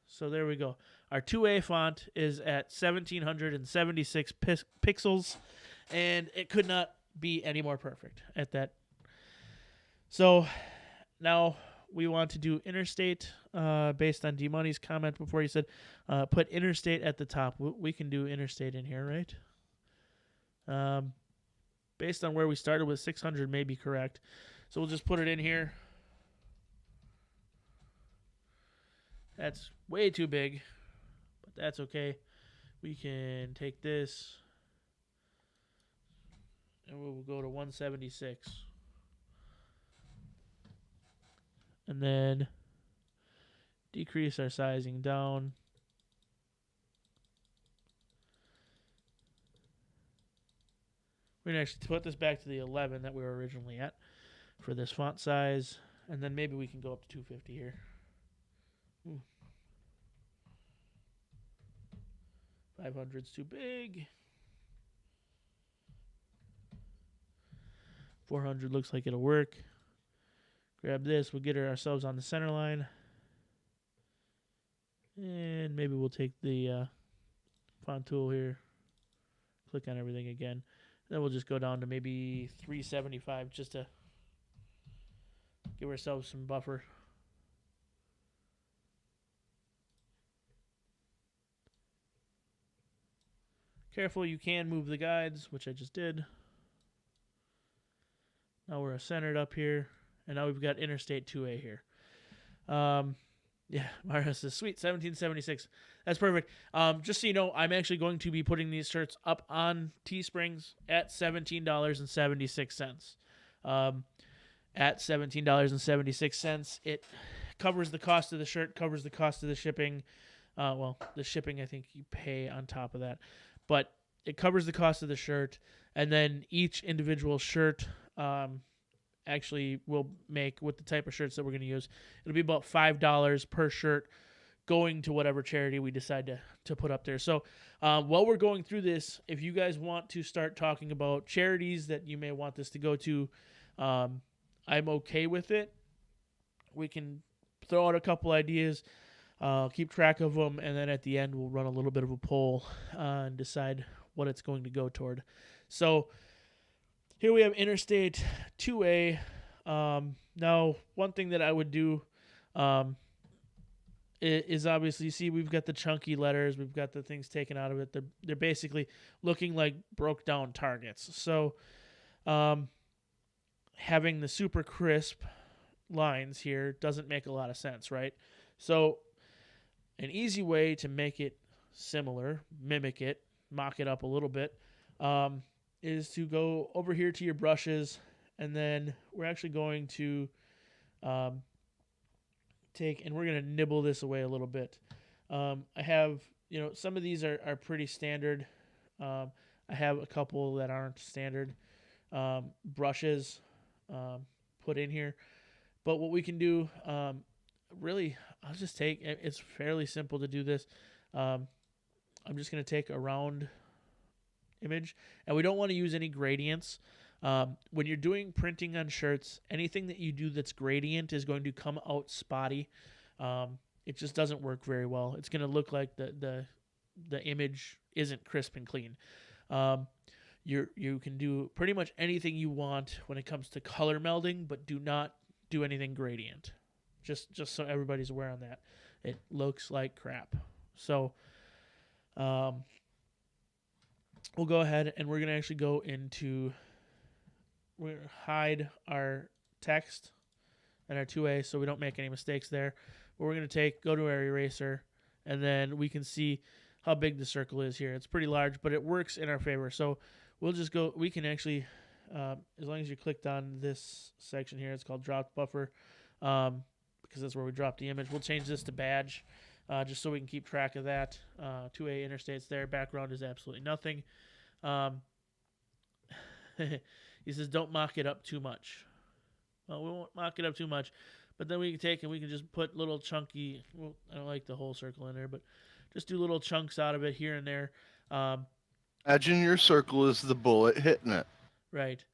So there we go. Our 2A font is at 1776 pixels, and it could not be any more perfect at that. So now we want to do interstate based on D-Money's comment before he said put interstate at the top. We can do interstate in here, right? Based on where we started with 600 may be correct. So we'll just put it in here. That's way too big, but that's okay. We can take this and we'll go to 176. and then decrease our sizing down. We're going to actually put this back to the 11 that we were originally at for this font size, and then maybe we can go up to 250 here. 500's too big. 400 looks like it'll work. Grab this. We'll get ourselves on the center line. And maybe we'll take the font tool here. Click on everything again. Then we'll just go down to maybe 375 just to give ourselves some buffer. Careful, you can move the guides, which I just did. Now we're centered up here, and now we've got Interstate 2A here. Yeah, Mario says, sweet, 1776. That's perfect. Just so you know, I'm actually going to be putting these shirts up on Teesprings at $17.76. At $17.76, it covers the cost of the shirt, covers the cost of the shipping. Well, the shipping I think you pay on top of that, but it covers the cost of the shirt, and then each individual shirt actually will make, with the type of shirts that we're going to use, it'll be about $5 per shirt going to whatever charity we decide to put up there. So while we're going through this, if you guys want to start talking about charities that you may want this to go to, I'm okay with it. We can throw out a couple ideas, keep track of them, and then at the end we'll run a little bit of a poll and decide what it's going to go toward. So here we have Interstate 2A. Now, one thing that I would do is obviously, see, we've got the chunky letters. We've got the things taken out of it. They're basically looking like broke down targets. So having the super crisp lines here doesn't make a lot of sense, right? So an easy way to make it similar, mimic it, mock it up a little bit, is to go over here to your brushes, and then we're actually going to take, and we're going to nibble this away a little bit. I have, some of these are pretty standard. I have a couple that aren't standard brushes put in here. But what we can do, really, I'll just take, it's fairly simple to do this. I'm just going to take a round image, and we don't want to use any gradients. When you're doing printing on shirts, anything that you do that's gradient is going to come out spotty. It just doesn't work very well. It's going to look like the image isn't crisp and clean. You can do pretty much anything you want when it comes to color melding, but do not do anything gradient. Just so everybody's aware on that. It looks like crap. So we'll go ahead and we're going to actually go into, we're going to hide our text and our 2A so we don't make any mistakes there. But we're going to go to our eraser, and then we can see how big the circle is here. It's pretty large, but it works in our favor. So we'll just go, we can actually, as long as you clicked on this section here, it's called drop buffer, because that's where we dropped the image. We'll change this to badge, just so we can keep track of that. 2A interstates there. Background is absolutely nothing. He says, don't mock it up too much. Well, we won't mock it up too much, but then we can take and we can just put little chunky, well, I don't like the whole circle in there, but just do little chunks out of it here and there. Imagine your circle is the bullet hitting it. Right.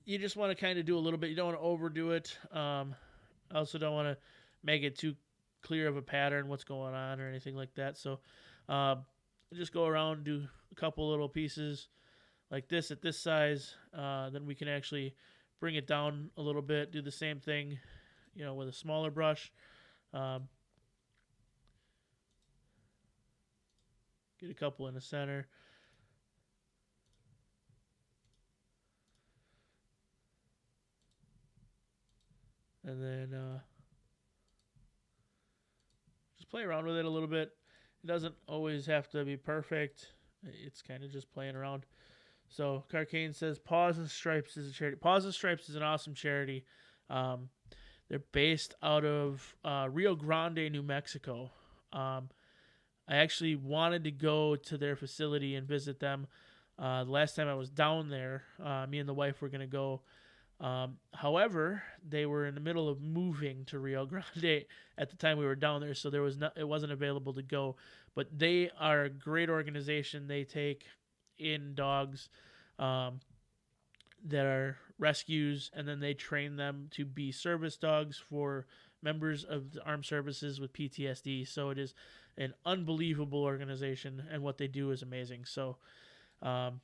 You just want to kind of do a little bit. You don't want to overdo it. Also don't want to make it too clear of a pattern, what's going on or anything like that. So just go around and do a couple little pieces like this at this size. Then we can actually bring it down a little bit, do the same thing, with a smaller brush. Get a couple in the center. And then just play around with it a little bit. It doesn't always have to be perfect. It's kind of just playing around. So Carcane says Paws and Stripes is a charity. Paws and Stripes is an awesome charity. Um, they're based out of Rio Grande, New Mexico. I actually wanted to go to their facility and visit them. The last time I was down there, me and the wife were going to go. However, they were in the middle of moving to Rio Grande at the time we were down there, so it wasn't available to go. But they are a great organization. They take in dogs that are rescues, and then they train them to be service dogs for members of the armed services with PTSD. So it is an unbelievable organization, and what they do is amazing. So, and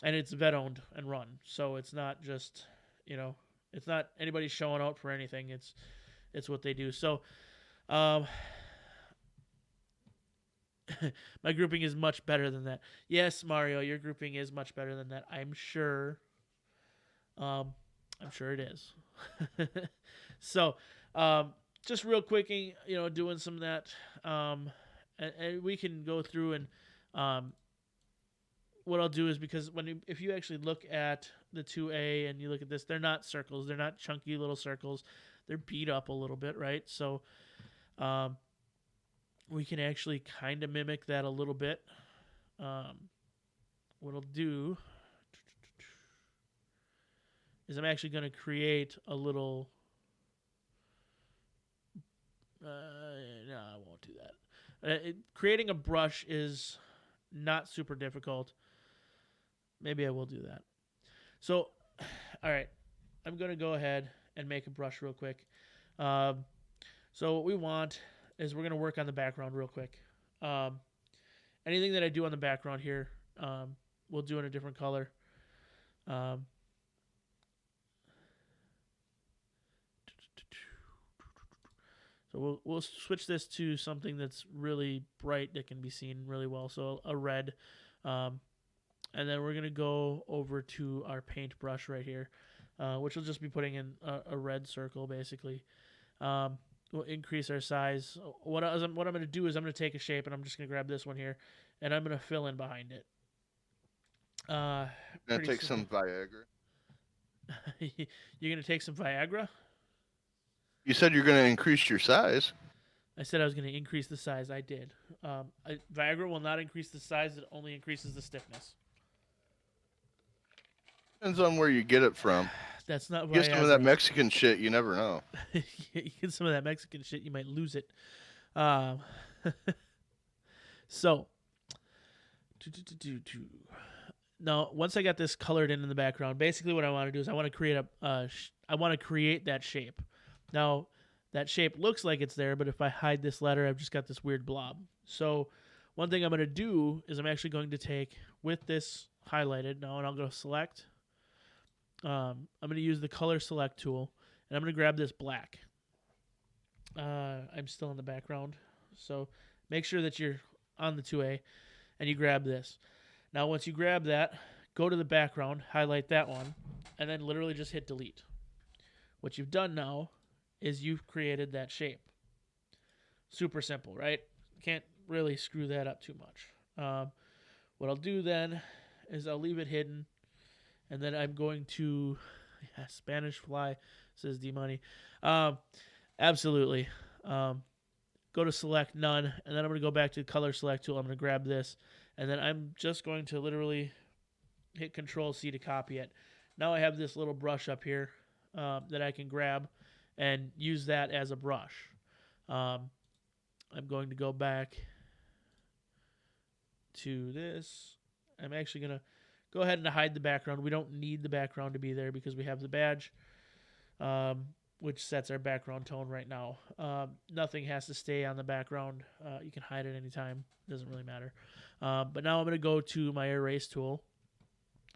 it's vet owned and run. So it's not just, it's not anybody showing out for anything. It's what they do. So, my grouping is much better than that. Yes, Mario, your grouping is much better than that. I'm sure. I'm sure it is. So, just real quick, doing some of that, and we can go through and what I'll do is, because if you actually look at the 2A and you look at this, they're not circles. They're not chunky little circles. They're beat up a little bit, right? So, we can actually kind of mimic that a little bit. What I'll do is I'm actually going to create a little. No, I won't do that. Creating a brush is not super difficult. Maybe I will do that. So, all right, I'm going to go ahead and make a brush real quick. So what we want is we're going to work on the background real quick. Anything that I do on the background here, we'll do in a different color. So we'll switch this to something that's really bright that can be seen really well. So a red. And then we're going to go over to our paint brush right here, which will just be putting in a red circle, basically. We'll increase our size. What I'm going to do is I'm going to take a shape, and I'm just going to grab this one here, and I'm going to fill in behind it. Gonna take some Viagra. You're going to take some Viagra? You said you're going to increase your size. I said I was going to increase the size. I did. Viagra will not increase the size. It only increases the stiffness. Depends on where you get it from. That's not Viagra. Get some of that Mexican shit. You never know. You get some of that Mexican shit, you might lose it. So, now once I got this colored in the background, basically what I want to do is I want to create I want to create that shape. Now, that shape looks like it's there, but if I hide this letter, I've just got this weird blob. So, one thing I'm going to do is I'm actually going to take, with this highlighted now, and I'll go select. I'm going to use the color select tool, and I'm going to grab this black. I'm still in the background, so make sure that you're on the 2A, and you grab this. Now, once you grab that, go to the background, highlight that one, and then literally just hit delete. What you've done now is you've created that shape. Super simple, right? Can't really screw that up too much. What I'll do then is I'll leave it hidden, and then I'm going to, Spanish fly, says D-Money. Absolutely. Go to select none, and then I'm going to go back to the color select tool. I'm going to grab this, and then I'm just going to literally hit Control-C to copy it. Now I have this little brush up here that I can grab and use that as a brush. I'm going to go back to this. I'm actually going to go ahead and hide the background. We don't need the background to be there because we have the badge, which sets our background tone right now. Nothing has to stay on the background. You can hide it anytime. It doesn't really matter. But now I'm going to go to my erase tool.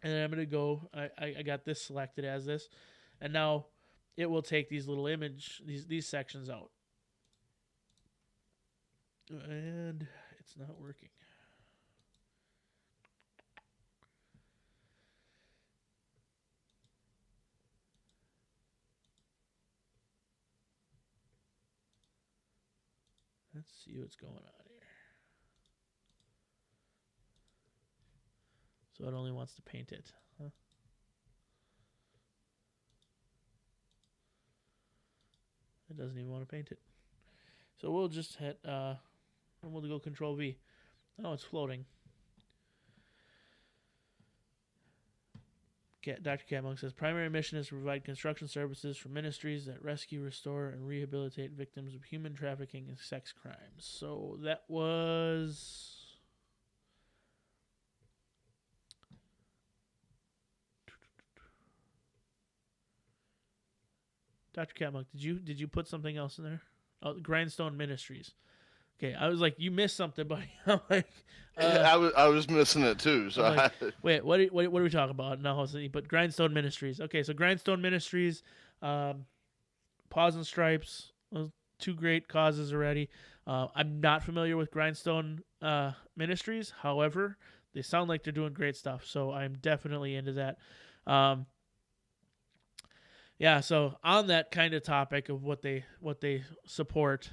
And then I'm going to go, I got this selected as this. And now it will take these little these sections out. And it's not working. Let's see what's going on here. So it only wants to paint it. Huh? It doesn't even want to paint it. So we'll just hit, we'll go Control V. Oh, it's floating. Dr. Catmonk says, primary mission is to provide construction services for ministries that rescue, restore, and rehabilitate victims of human trafficking and sex crimes. So that was... Dr. Catmonk, did you put something else in there? Oh, Grindstone Ministries. Okay, I was like, you missed something, buddy. I'm like, I was missing it too. So like, wait, what are we talking about? No, but Grindstone Ministries. Okay, so Grindstone Ministries, Paws and Stripes, two great causes already. I'm not familiar with Grindstone Ministries. However, they sound like they're doing great stuff, so I'm definitely into that. Yeah, so on that kind of topic of what they support,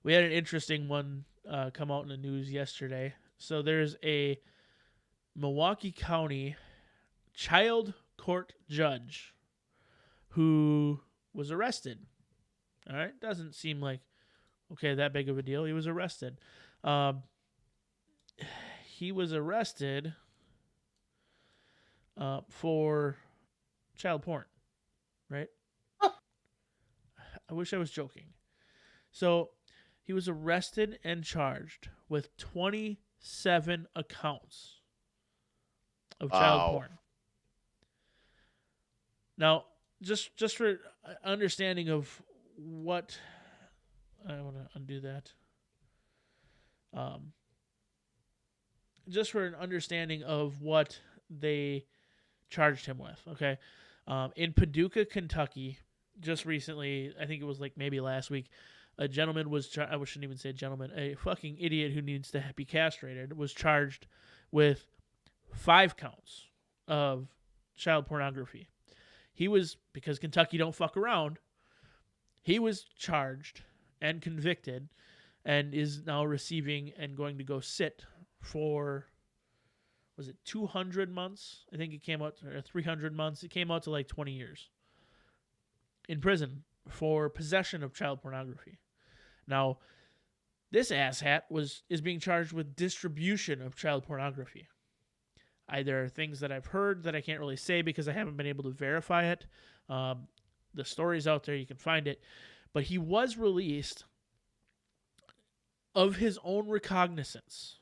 we had an interesting one come out in the news yesterday. So there's a Milwaukee County child court judge who was arrested. All right, doesn't seem like that big of a deal. He was arrested. He was arrested for child porn. Right? I wish I was joking. So he was arrested and charged with 27 accounts of child porn. Now, just for understanding of what... I want to undo that. Just for an understanding of what they charged him with, okay? In Paducah, Kentucky, just recently, I think it was like maybe last week, a gentleman was, I shouldn't even say gentleman, a fucking idiot who needs to be castrated was charged with 5 counts of child pornography. He was, because Kentucky don't fuck around, he was charged and convicted and is now receiving and going to go sit for... was it 200 months? I think it came out to 300 months. It came out to like 20 years in prison for possession of child pornography. Now, this asshat is being charged with distribution of child pornography. There are things that I've heard that I can't really say because I haven't been able to verify it. The story's out there. You can find it. But he was released of his own recognizance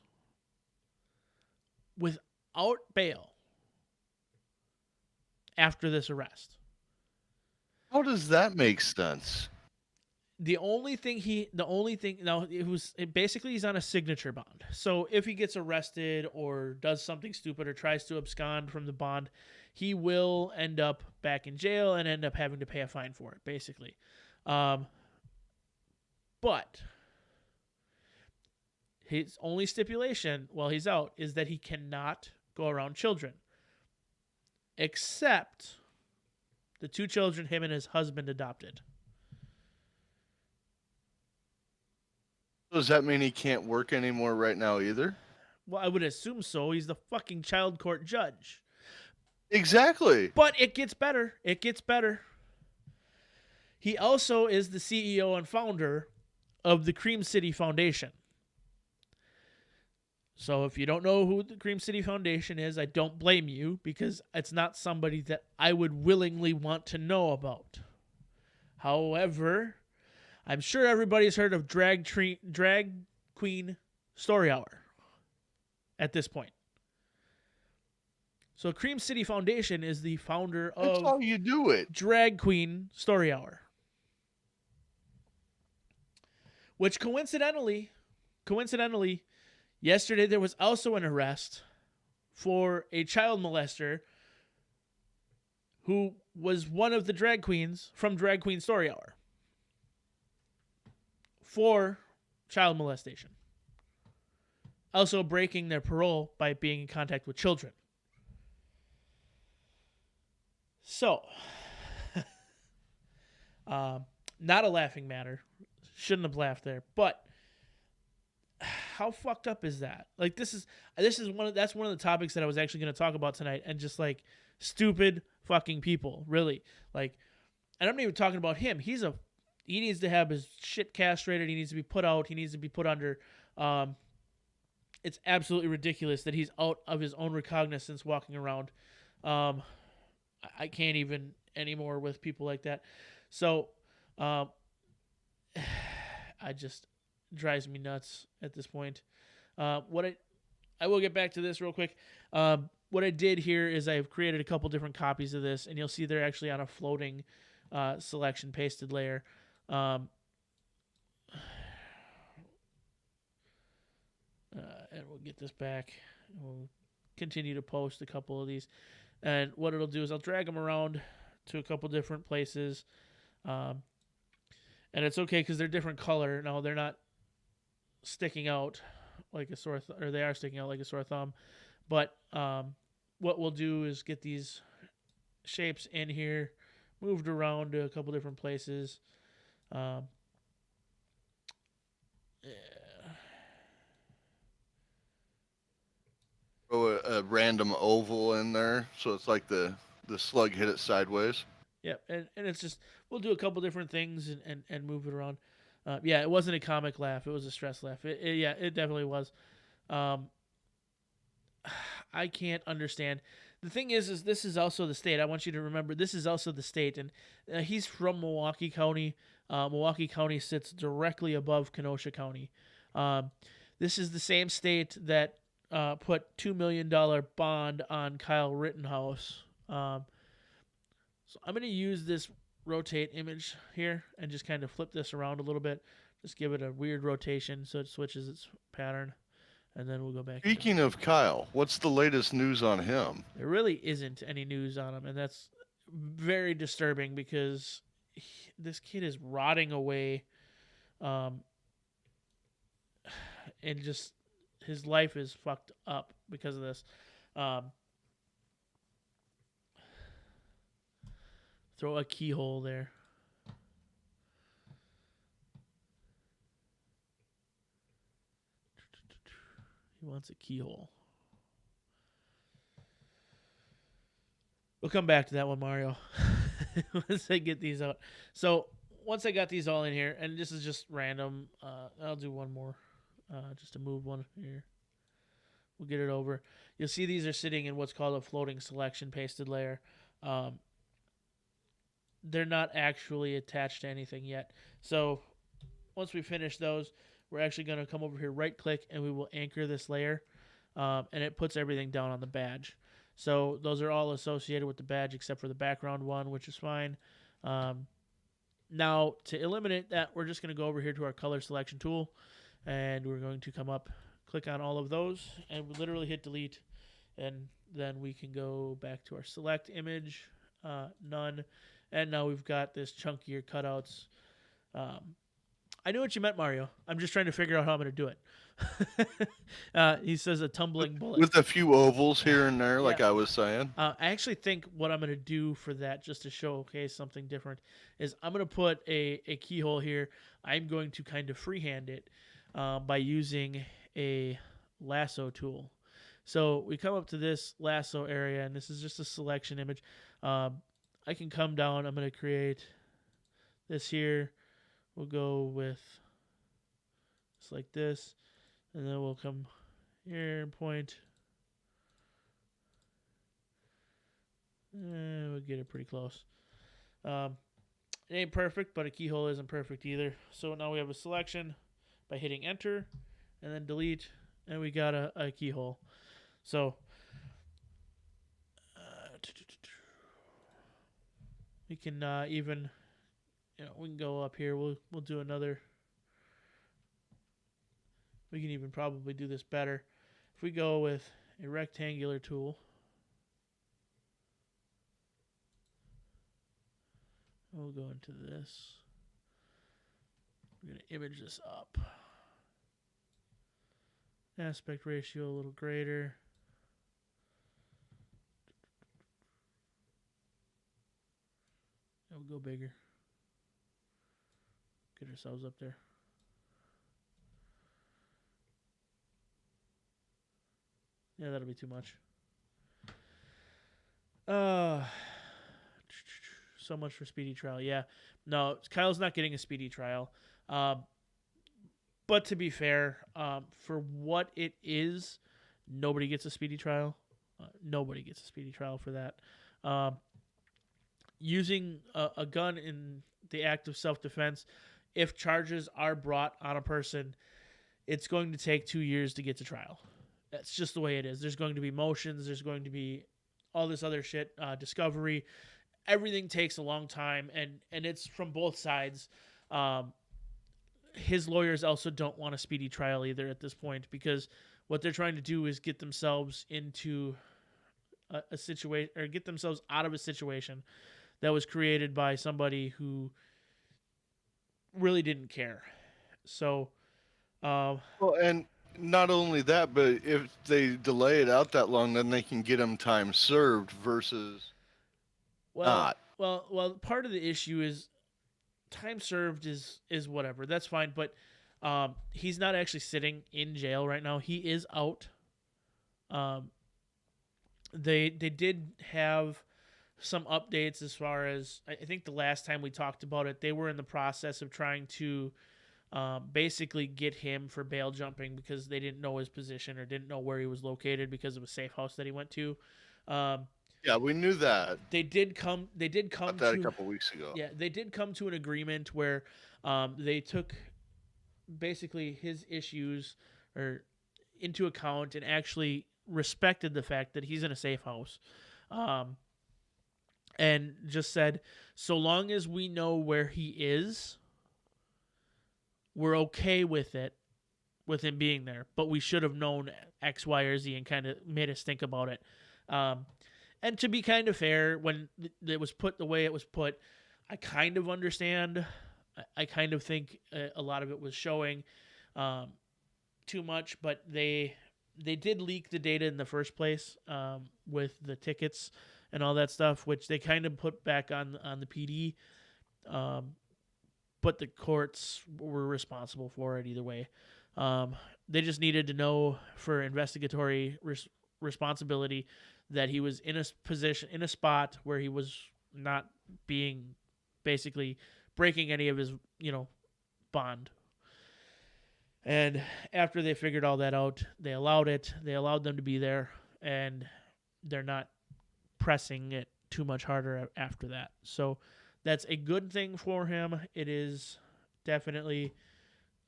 without bail after this arrest. How does that make sense? Basically he's on a signature bond. So if he gets arrested or does something stupid or tries to abscond from the bond, he will end up back in jail and end up having to pay a fine for it, basically. But his only stipulation while he's out is that he cannot go around children, except the 2 children him and his husband adopted. Does that mean he can't work anymore right now either? Well, I would assume so. He's the fucking child court judge. Exactly. But it gets better. It gets better. He also is the CEO and founder of the Cream City Foundation. So if you don't know who the Cream City Foundation is, I don't blame you, because it's not somebody that I would willingly want to know about. However, I'm sure everybody's heard of Drag Queen Story Hour at this point. So Cream City Foundation is the founder of... That's how you do it. Drag Queen Story Hour. Which coincidentally, yesterday there was also an arrest for a child molester who was one of the drag queens from Drag Queen Story Hour for child molestation. Also breaking their parole by being in contact with children. So, not a laughing matter. Shouldn't have laughed there, but how fucked up is that? Like, that's one of the topics that I was actually going to talk about tonight, and just like stupid fucking people, really. Like, and I'm not even talking about him. He's a he needs to have his shit castrated. He needs to be put out. He needs to be put under. It's absolutely ridiculous that he's out of his own recognizance walking around. I can't even anymore with people like that. So, I just drives me nuts at this point. What I will get back to this real quick. What I did here is I've created a couple different copies of this, and you'll see they're actually on a floating selection pasted layer. And we'll get this back. We'll continue to post a couple of these. And what it'll do is I'll drag them around to a couple different places. And it's okay because they're different color. No, they're not sticking out like a sore or they are sticking out like a sore thumb. But what we'll do is get these shapes in here, moved around to a couple different places. Yeah. Throw a random oval in there, so it's like the slug hit it sideways. Yep, and it's just we'll do a couple different things and move it around. Yeah, it wasn't a comic laugh; it was a stress laugh. Yeah, it definitely was. I can't understand. The thing is this is also the state. I want you to remember this is also the state, and he's from Milwaukee County. Milwaukee County sits directly above Kenosha County. This is the same state that put $2 million bond on Kyle Rittenhouse. So I'm going to use this rotate image here and just kind of flip this around a little bit. Just give it a weird rotation so it switches its pattern. And then we'll go back. Speaking of Kyle, what's the latest news on him? There really isn't any news on him. And that's very disturbing because this kid is rotting away. And just his life is fucked up because of this. Throw a keyhole there. He wants a keyhole. We'll come back to that one, Mario. Once I get these out. So once I got these all in here, and this is just random, I'll do one more just to move one here. We'll get it over. You'll see these are sitting in what's called a floating selection pasted layer. They're not actually attached to anything yet. So once we finish those, we're actually going to come over here, right click, and we will anchor this layer. And it puts everything down on the badge. So those are all associated with the badge except for the background one, which is fine. Now, to eliminate that, we're just going to go over here to our color selection tool. And we're going to come up, click on all of those, and we literally hit delete. And then we can go back to our select image, none. And now we've got this chunkier cutouts. I knew what you meant, Mario. I'm just trying to figure out how I'm going to do it. He says a tumbling bullet. With a few ovals here and there, like I was saying. I actually think what I'm going to do for that, just to showcase something different, is I'm going to put a keyhole here. I'm going to kind of freehand it by using a lasso tool. So we come up to this lasso area, and this is just a selection image. I can come down. I'm going to create this here. We'll go with just like this, and then we'll come here and point. And we'll get it pretty close. It ain't perfect, but a keyhole isn't perfect either. So now we have a selection by hitting enter and then delete, and we got a keyhole. So we can even, we can go up here. We'll do another. We can even probably do this better. If we go with a rectangular tool, we'll go into this. We're going to image this up. Aspect ratio a little greater. And we'll go bigger. Get ourselves up there. Yeah, that'll be too much. So much for speedy trial. Yeah, no, Kyle's not getting a speedy trial. But to be fair, for what it is, nobody gets a speedy trial. Nobody gets a speedy trial for that. Um, Using a gun in the act of self-defense, if charges are brought on a person, it's going to take 2 years to get to trial. That's just the way it is. There's going to be motions. There's going to be all this other shit, discovery. Everything takes a long time, and it's from both sides. His lawyers also don't want a speedy trial either at this point, because what they're trying to do is get themselves into a situation, or get themselves out of a situation that was created by somebody who really didn't care. So, Well, and not only that, but if they delay it out that long, then they can get them time served versus well, not. well, part of the issue is time served is whatever. That's fine, but he's not actually sitting in jail right now. He is out. Um, they did have some updates as far as, I think the last time we talked about it, they were in the process of trying to basically get him for bail jumping, because they didn't know his position or didn't know where he was located because of a safe house that he went to. Yeah, we knew that. They did come. They did come About that to a couple weeks ago. Yeah, they did come to an agreement where they took basically his issues or into account, and actually respected the fact that he's in a safe house. And just said, so long as we know where he is, we're okay with it, with him being there. But we should have known X, Y, or Z, and kind of made us think about it. And to be kind of fair, when it was put the way it was put, I kind of understand. I kind of think a lot of it was showing too much, but they did leak the data in the first place, with the tickets and all that stuff, which they kind of put back on the PD. But the courts were responsible for it either way. They just needed to know for investigatory responsibility that he was in a position, in a spot where he was not being, basically breaking any of his, bond. And after they figured all that out, they allowed it. They allowed them to be there, and they're not pressing it too much harder after that. So that's a good thing for him. It is definitely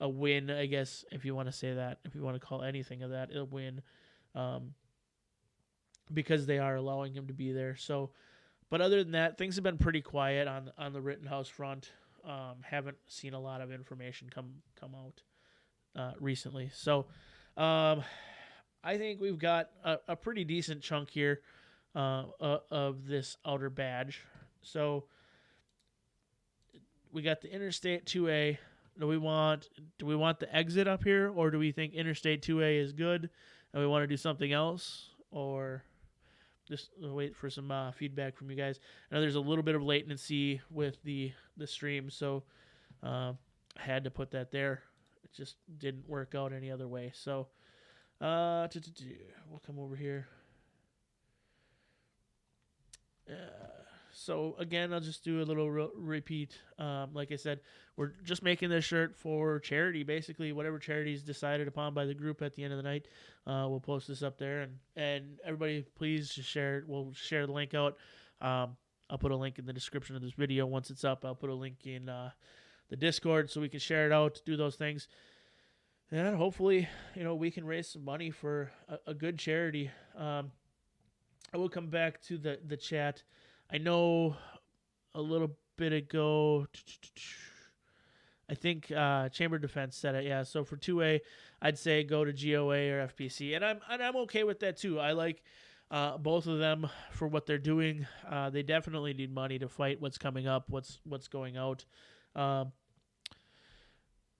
a win, I guess, if you want to say that, if you want to call anything of that a win, because they are allowing him to be there. So, but other than that, things have been pretty quiet on the Rittenhouse front. Haven't seen a lot of information come out recently. So, I think we've got a pretty decent chunk here of this outer badge. So we got the Interstate 2A. Do we want the exit up here, or do we think Interstate 2A is good and we want to do something else, or just wait for some feedback from you guys? I know there's a little bit of latency with the stream, so I had to put that there. It just didn't work out any other way. So we'll come over here. So again, I'll just do a little repeat. Like I said, we're just making this shirt for charity. Basically, whatever charity is decided upon by the group at the end of the night, we'll post this up there, and everybody, please just share it. We'll share the link out. I'll put a link in the description of this video once it's up. I'll put a link in the Discord so we can share it out, do those things, and hopefully, we can raise some money for a good charity. I will come back to the chat. I know a little bit ago, I think Chamber of Defense said it. Yeah, so for 2A, I'd say go to GOA or FPC, and I'm okay with that too. I like both of them for what they're doing. They definitely need money to fight what's coming up, what's going out.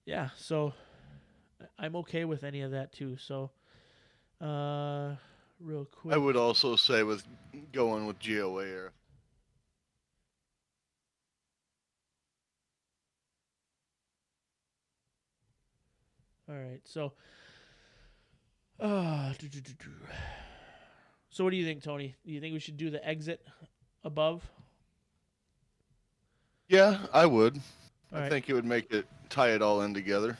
Yeah, so I'm okay with any of that too. So, real quick, I would also say with going with GOA or all right. So, so what do you think, Tony? Do you think we should do the exit above? Yeah, I would. All I right. think it would make it tie it all in together.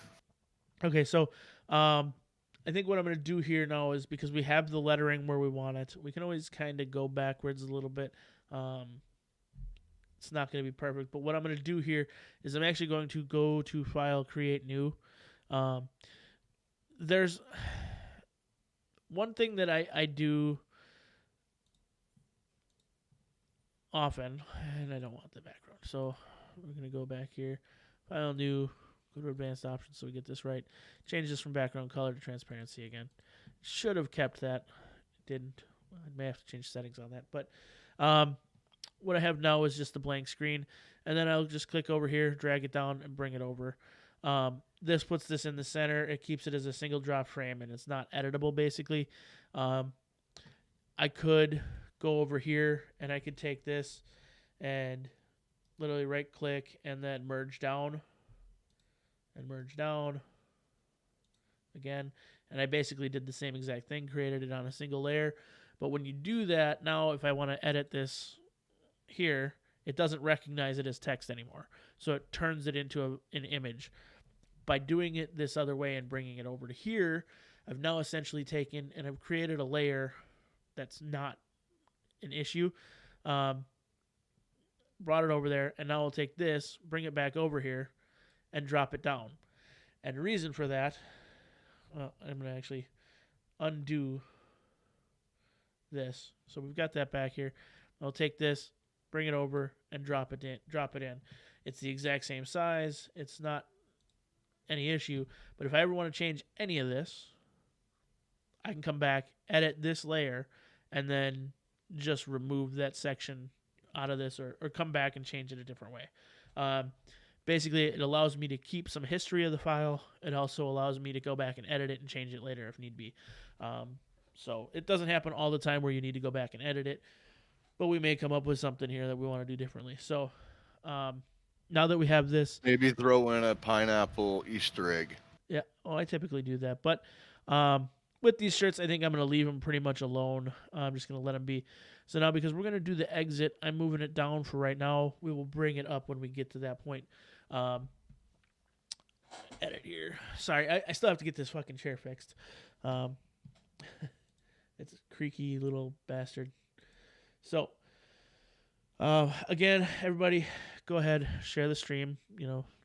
Okay, so I think what I'm going to do here now is because we have the lettering where we want it, we can always kind of go backwards a little bit. It's not going to be perfect, but what I'm going to do here is I'm actually going to go to File, Create New. Um, there's one thing that I do often, and I don't want the background. So we're going to go back here, File, New, go to Advanced Options so we get this right. Change this from background color to transparency again. Should have kept that. Didn't. I may have to change settings on that. But what I have now is just the blank screen. And then I'll just click over here, drag it down, and bring it over. This puts this in the center. It keeps it as a single drop frame, and it's not editable, basically. I could go over here, and I could take this and literally right-click and then merge down and merge down again. And I basically did the same exact thing, created it on a single layer. But when you do that, now if I want to edit this here, it doesn't recognize it as text anymore. So it turns it into an image. By doing it this other way and bringing it over to here, I've now essentially taken and I've created a layer that's not an issue. Brought it over there, and now I'll take this, bring it back over here, and drop it down. And the reason for that, I'm going to actually undo this. So we've got that back here. I'll take this, bring it over, and drop it in. It's the exact same size. It's not any issue. But if I ever want to change any of this, I can come back, edit this layer, and then just remove that section out of this or come back and change it a different way. Basically, it allows me to keep some history of the file. It also allows me to go back and edit it and change it later if need be. So it doesn't happen all the time where you need to go back and edit it, but we may come up with something here that we want to do differently. So now that we have this, Maybe throw in a pineapple Easter egg. yeah, I typically do that. But with these shirts, I think I'm going to leave them pretty much alone. I'm just going to let them be. So now because we're going to do the exit, I'm moving it down for right now. We will bring it up when we get to that point. Edit here. Sorry, I still have to get this fucking chair fixed. It's a creaky little bastard. So, again, everybody, go ahead, share the stream.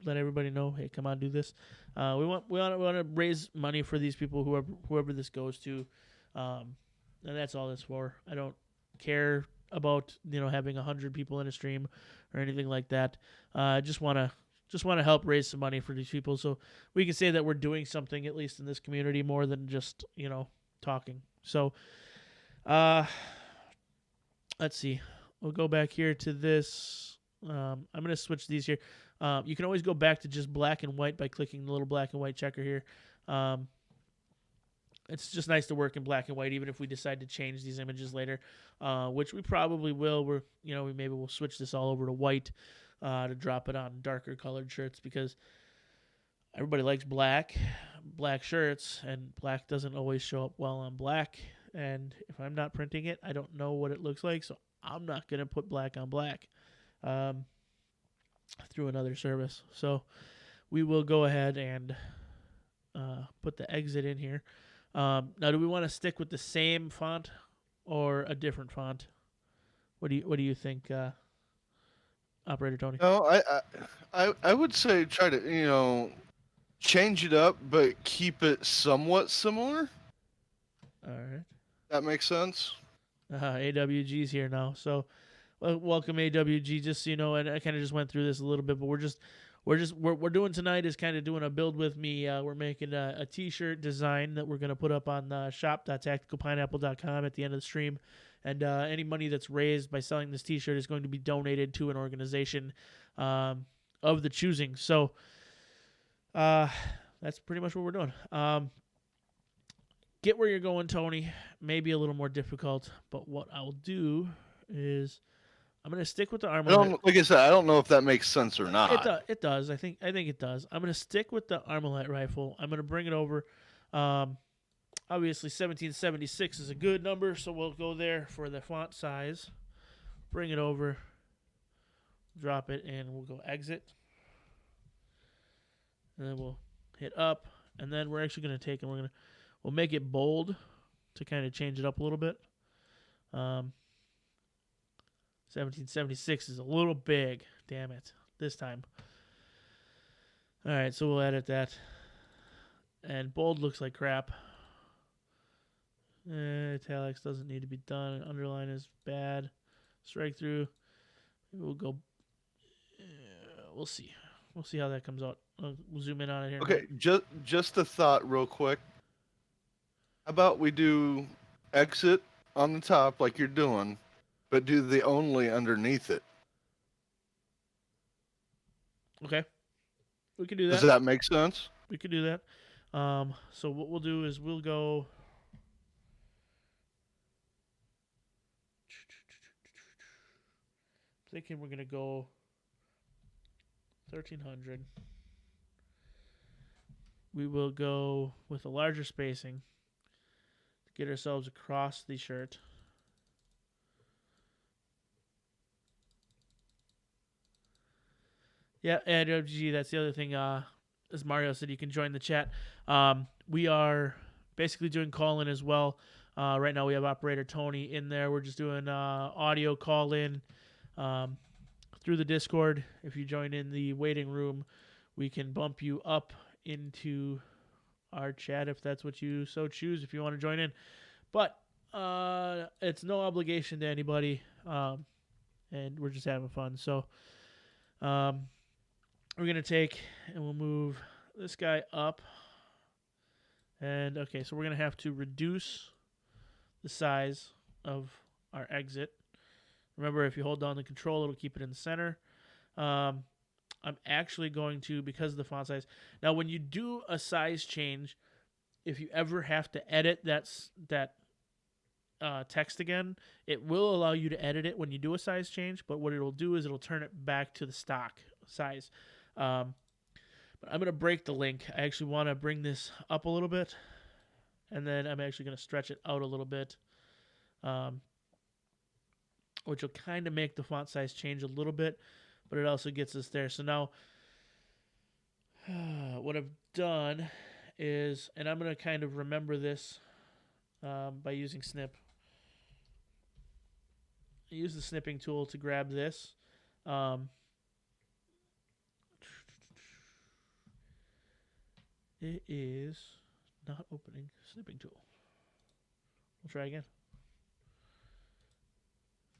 Let everybody know. Hey, come on, do this. We want to raise money for these people, whoever this goes to, and that's all this for. I don't care about having 100 people in a stream or anything like that. I just want to help raise some money for these people, so we can say that we're doing something at least in this community more than just talking. So, let's see. We'll go back here to this. I'm going to switch these here. You can always go back to just black and white by clicking the little black and white checker here. It's just nice to work in black and white, even if we decide to change these images later, which we probably will. Maybe we'll switch this all over to white to drop it on darker colored shirts because everybody likes black shirts, and black doesn't always show up well on black. And if I'm not printing it, I don't know what it looks like, so I'm not going to put black on black through another service. So we will go ahead and put the exit in here. Now, do we want to stick with the same font or a different font? What do you think, Operator Tony? No, I would say try to change it up, but keep it somewhat similar. All right. That makes sense. AWG's here now, so welcome AWG. Just so you know, and I kind of just went through this a little bit, but we're doing tonight is kind of doing a build with me. We're making a T-shirt design that we're gonna put up on shop.tacticalpineapple.com at the end of the stream, and any money that's raised by selling this T-shirt is going to be donated to an organization of the choosing. So that's pretty much what we're doing. Get where you're going, Tony. Maybe a little more difficult, but what I'll do is I'm going to stick with the Armalite. Like I said, I don't know if that makes sense or not. It does. I think it does. I'm going to stick with the Armalite rifle. I'm going to bring it over. Obviously, 1776 is a good number, so we'll go there for the font size. Bring it over. drop it, and we'll go exit. And then we'll hit up. And then we're actually going to take and we'll make it bold to kind of change it up a little bit. 1776 is a little big. Damn it. This time. All right, so we'll edit that. And bold looks like crap. Italics doesn't need to be done. Underline is bad. Strike through. We'll go. We'll see. We'll see how that comes out. We'll zoom in on it here. Okay, just a thought, real quick. How about we do exit on the top like you're doing, but do the only underneath it? Okay, we can do that. Does that make sense? We could do that. So what we'll do is we'll go. Thinking we're gonna go 1300. We will go with a larger spacing to get ourselves across the shirt. Yeah, and that's the other thing. As Mario said, you can join the chat. We are basically doing call-in as well. Right now we have operator Tony in there. We're just doing audio call-in through the Discord. If you join in the waiting room, we can bump you up into our chat if that's what you so choose, if you want to join in. But it's no obligation to anybody, and we're just having fun. So we're going to take and we'll move this guy up. And, okay, so we're going to have to reduce the size of our exit. Remember, if you hold down the control, it'll keep it in the center. I'm actually going to, because of the font size. Now, when you do a size change, if you ever have to edit that text again, it will allow you to edit it when you do a size change. But what it'll do is it'll turn it back to the stock size. But I'm going to break the link. I actually want to bring this up a little bit. And then I'm actually going to stretch it out a little bit. Which will kind of make the font size change a little bit, but it also gets us there. So now what I've done is, and I'm going to kind of remember this by using snip. I use the snipping tool to grab this. It is not opening snipping tool. We'll try again.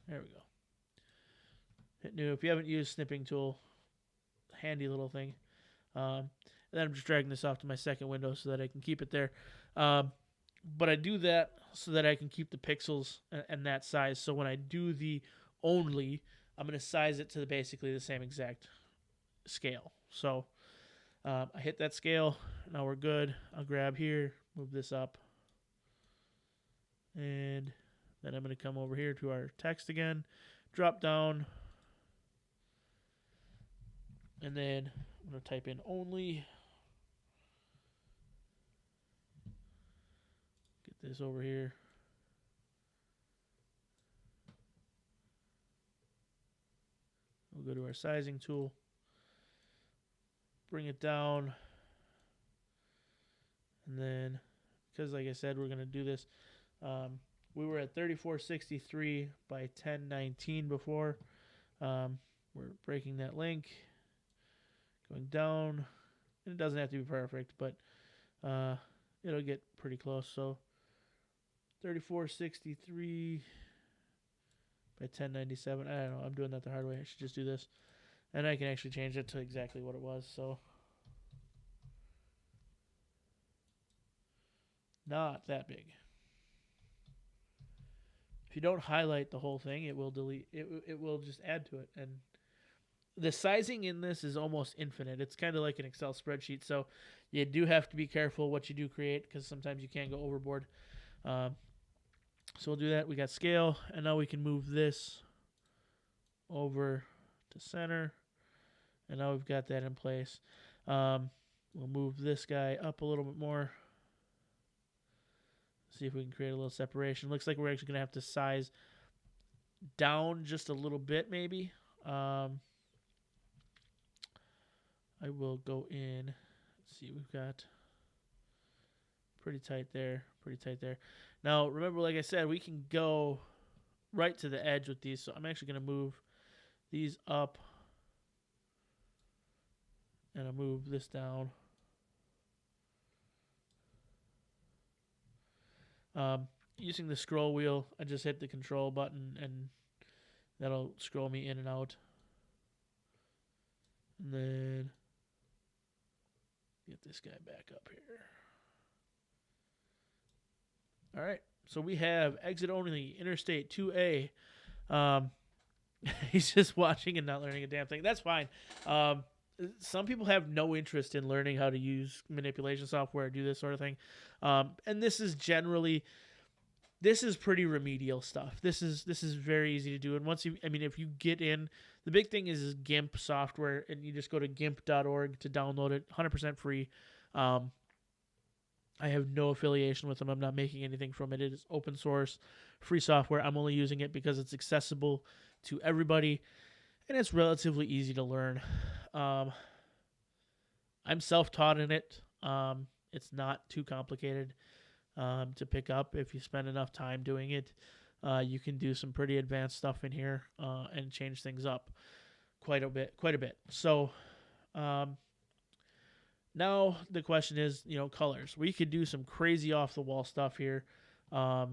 There we go. Hit new. If you haven't used snipping tool, handy little thing. And then I'm just dragging this off to my second window so that I can keep it there. But I do that so that I can keep the pixels and that size. So when I do the only, I'm going to size it to basically the same exact scale. So I hit that scale. Now we're good. I'll grab here, move this up. And then I'm going to come over here to our text again, drop down, and then I'm going to type in only. Get this over here. We'll go to our sizing tool, bring it down, and then, because like I said, we're going to do this. We were at 3463 by 1019 before. We're breaking that link, going down. And it doesn't have to be perfect, but it'll get pretty close. So 3463 by 1097. I don't know. I'm doing that the hard way. I should just do this. And I can actually change it to exactly what it was. So not that big. If you don't highlight the whole thing, it will delete. It will just add to it. And the sizing in this is almost infinite. It's kind of like an Excel spreadsheet. So you do have to be careful what you do create because sometimes you can go overboard. So we'll do that. We got scale. And now we can move this over to center. And now we've got that in place. We'll move this guy up a little bit more. See if we can create a little separation. Looks like we're actually going to have to size down just a little bit maybe. I will go in. Let's see, we've got pretty tight there, pretty tight there. Now, remember, like I said, we can go right to the edge with these. So I'm actually going to move these up, and I'll move this down. Using the scroll wheel, I just hit the control button, and that'll scroll me in and out. And then get this guy back up here. All right, so we have exit only, Interstate 2A. He's just watching and not learning a damn thing. That's fine. Some people have no interest in learning how to use manipulation software, do this sort of thing. And this is pretty remedial stuff. This is very easy to do. And once if you get in, the big thing is Gimp software, and you just go to gimp.org to download it, 100% free. I have no affiliation with them. I'm not making anything from it. It is open source, free software. I'm only using it because it's accessible to everybody, and it's relatively easy to learn. I'm self-taught in it. It's not too complicated to pick up if you spend enough time doing it. You can do some pretty advanced stuff in here and change things up quite a bit. So now the question is, colors. We could do some crazy off-the-wall stuff here, but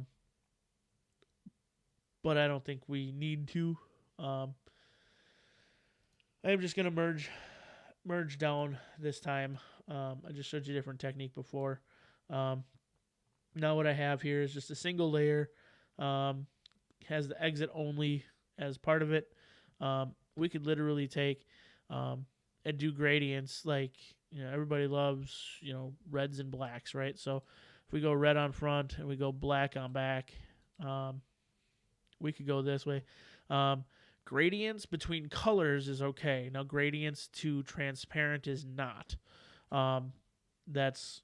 I don't think we need to. I'm just going to merge down this time. I just showed you a different technique before. Now what I have here is just a single layer. Has the exit only as part of it. We could literally take and do gradients like, everybody loves, reds and blacks, right? So if we go red on front and we go black on back, we could go this way. Gradients between colors is okay. Now gradients to transparent is not. That's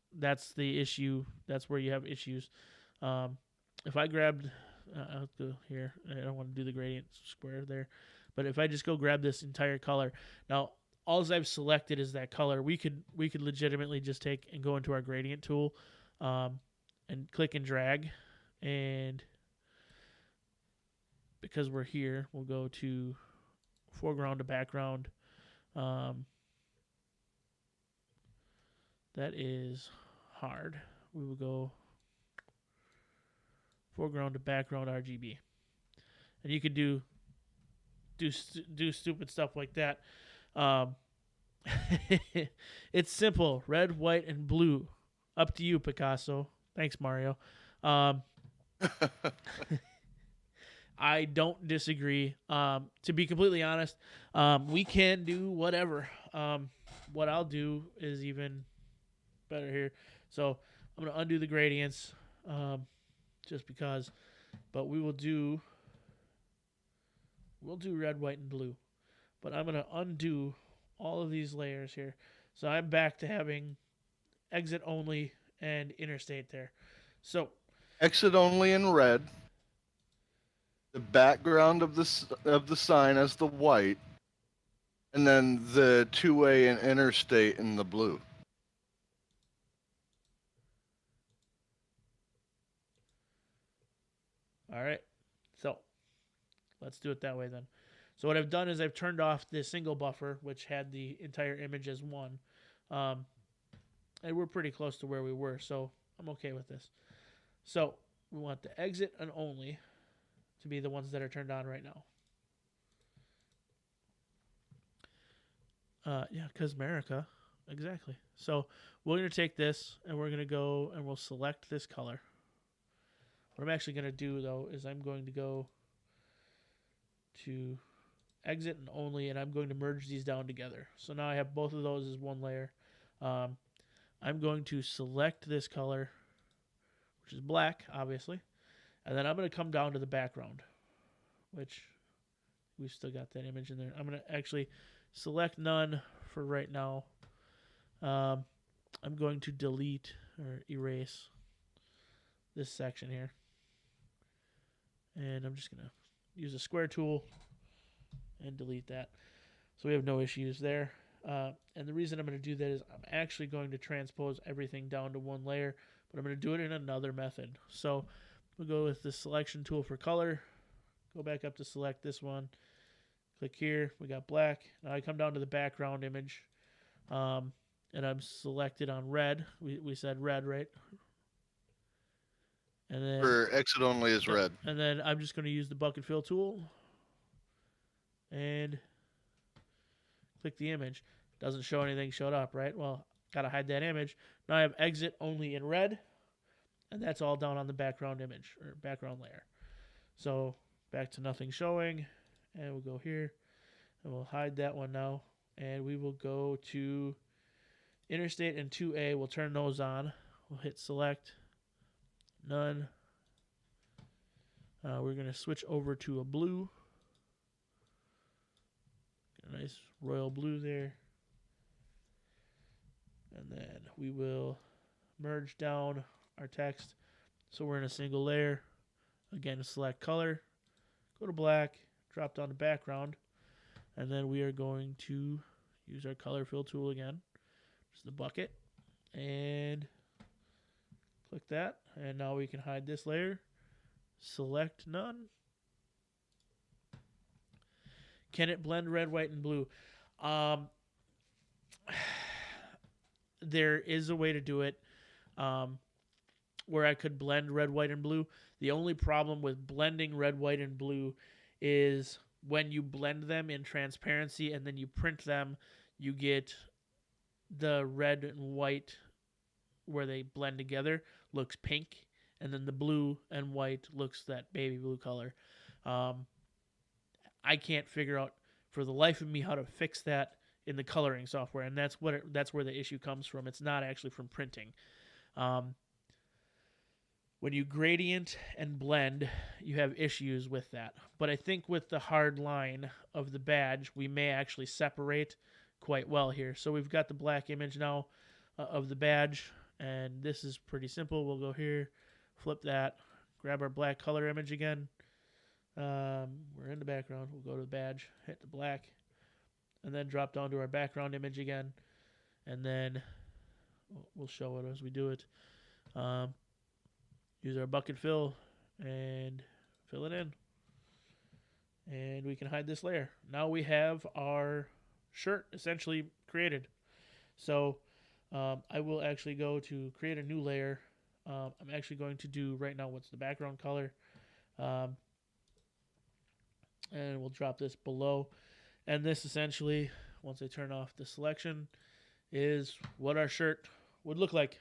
the issue. That's where you have issues. If I grabbed, I'll go here. I don't want to do the gradient square there, but if I just go grab this entire color, now all I've selected is that color. We could legitimately just take and go into our gradient tool, and click and drag, and because we're here, we'll go to foreground to background. That is hard. We will go foreground to background RGB, and you could do stupid stuff like that. It's simple: red, white, and blue. Up to you, Picasso. Thanks, Mario. I don't disagree. To be completely honest, we can do whatever. What I'll do is even better here. So I'm going to undo the gradients just because. But we'll do red, white, and blue. But I'm going to undo all of these layers here. So I'm back to having exit only and interstate there. So exit only in red. The background of the sign as the white, and then the two-way and interstate in the blue. All right. So let's do it that way then. So what I've done is I've turned off the single buffer, which had the entire image as one. And we're pretty close to where we were, so I'm okay with this. So we want the exit and only to be the ones that are turned on right now. Yeah, because America. Exactly. So we're going to take this, and we're going to go, and we'll select this color. What I'm actually going to do, though, is I'm going to go to exit and only, and I'm going to merge these down together. So now I have both of those as one layer. I'm going to select this color, which is black, obviously. And then I'm going to come down to the background, which we've still got that image in there. I'm going to actually select none for right now. I'm going to delete or erase this section here. And I'm just going to use the square tool and delete that. So we have no issues there. And the reason I'm going to do that is I'm actually going to transpose everything down to one layer, but I'm going to do it in another method. So we'll go with the selection tool for color, go back up to select this one, click here, we got black. Now I come down to the background image, and I'm selected on red. We said red, right? And then For exit only is red. And then I'm just going to use the bucket fill tool and click the image. Doesn't show anything showed up, right? Well, got to hide that image. Now I have exit only in red, and that's all down on the background image or background layer. So back to nothing showing, and we'll go here, and we'll hide that one now, and we will go to Interstate and 2A. We'll turn those on. We'll hit select, none. We're going to switch over to a blue. Get a nice royal blue there. And then we will merge down our text so we're in a single layer. Again, select color, go to black, drop down to background, and then we are going to use our color fill tool again, just the bucket, and click that. And now we can hide this layer. Select none. Can it blend red, white, and blue? There is a way to do it where I could blend red, white, and blue. The only problem with blending red, white, and blue is when you blend them in transparency and then you print them, you get the red and white where they blend together looks pink, and then the blue and white looks that baby blue color. I can't figure out for the life of me how to fix that in the coloring software, and that's where the issue comes from. It's not actually from printing. When you gradient and blend, you have issues with that. But I think with the hard line of the badge, we may actually separate quite well here. So we've got the black image now of the badge, and this is pretty simple. We'll go here, flip that, grab our black color image again. We're in the background. We'll go to the badge, hit the black, and then drop down to our background image again. And then we'll show it as we do it. Use our bucket fill and fill it in. And we can hide this layer. Now we have our shirt essentially created. So I will actually go to create a new layer. I'm actually going to do right now what's the background color. And we'll drop this below. And this essentially, once I turn off the selection, is what our shirt would look like.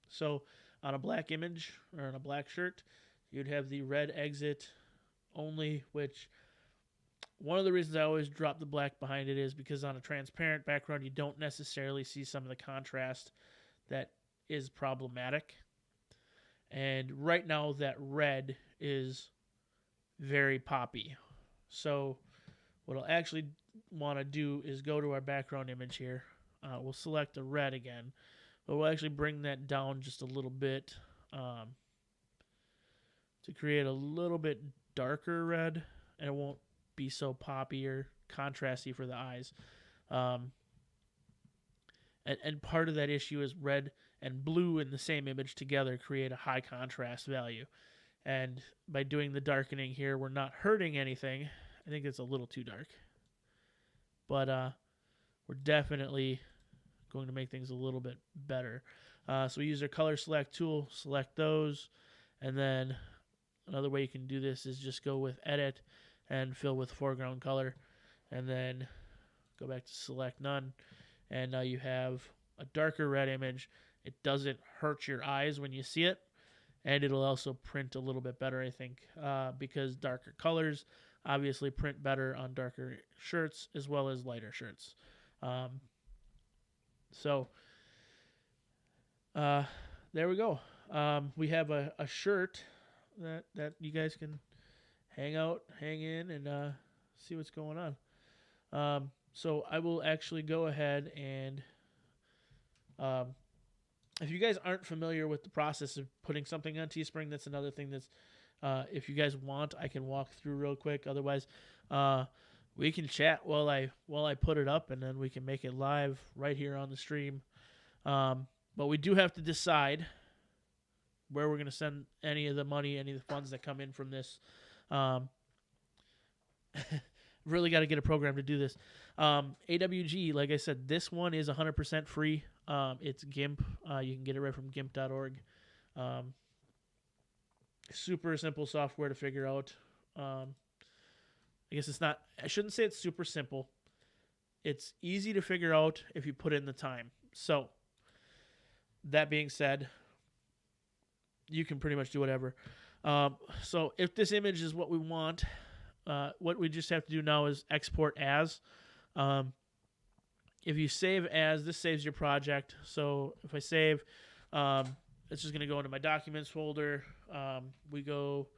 So on a black image or on a black shirt, you'd have the red exit only, which one of the reasons I always drop the black behind it is because on a transparent background, you don't necessarily see some of the contrast that is problematic. And right now that red is very poppy. So what I'll actually want to do is go to our background image here. We'll select the red again, but we'll actually bring that down just a little bit to create a little bit darker red, and it won't be so poppy or contrasty for the eyes. And part of that issue is red and blue in the same image together create a high contrast value. And by doing the darkening here, we're not hurting anything. I think it's a little too dark. But we're definitely going to make things a little bit better. So we use our color select tool, select those, and then another way you can do this is just go with edit and fill with foreground color, and then go back to select none, and now you have a darker red image. It doesn't hurt your eyes when you see it, and it'll also print a little bit better, I think, because darker colors obviously print better on darker shirts as well as lighter shirts. So there we go. We have a shirt that you guys can hang in, and see what's going on. So I will actually go ahead and if you guys aren't familiar with the process of putting something on Teespring, that's another thing that's if you guys want, I can walk through real quick. Otherwise, We can chat while I put it up, and then we can make it live right here on the stream. But we do have to decide where we're going to send any of the money, any of the funds that come in from this. Really got to get a program to do this. AWG, like I said, this one is 100% free. It's Gimp. You can get it right from gimp.org. Super simple software to figure out. I guess it's not, I shouldn't say it's super simple. It's easy to figure out if you put in the time. So, that being said, you can pretty much do whatever. So, if this image is what we want, what we just have to do now is export as. If you save as, this saves your project. So, if I save, it's just going to go into my documents folder. We go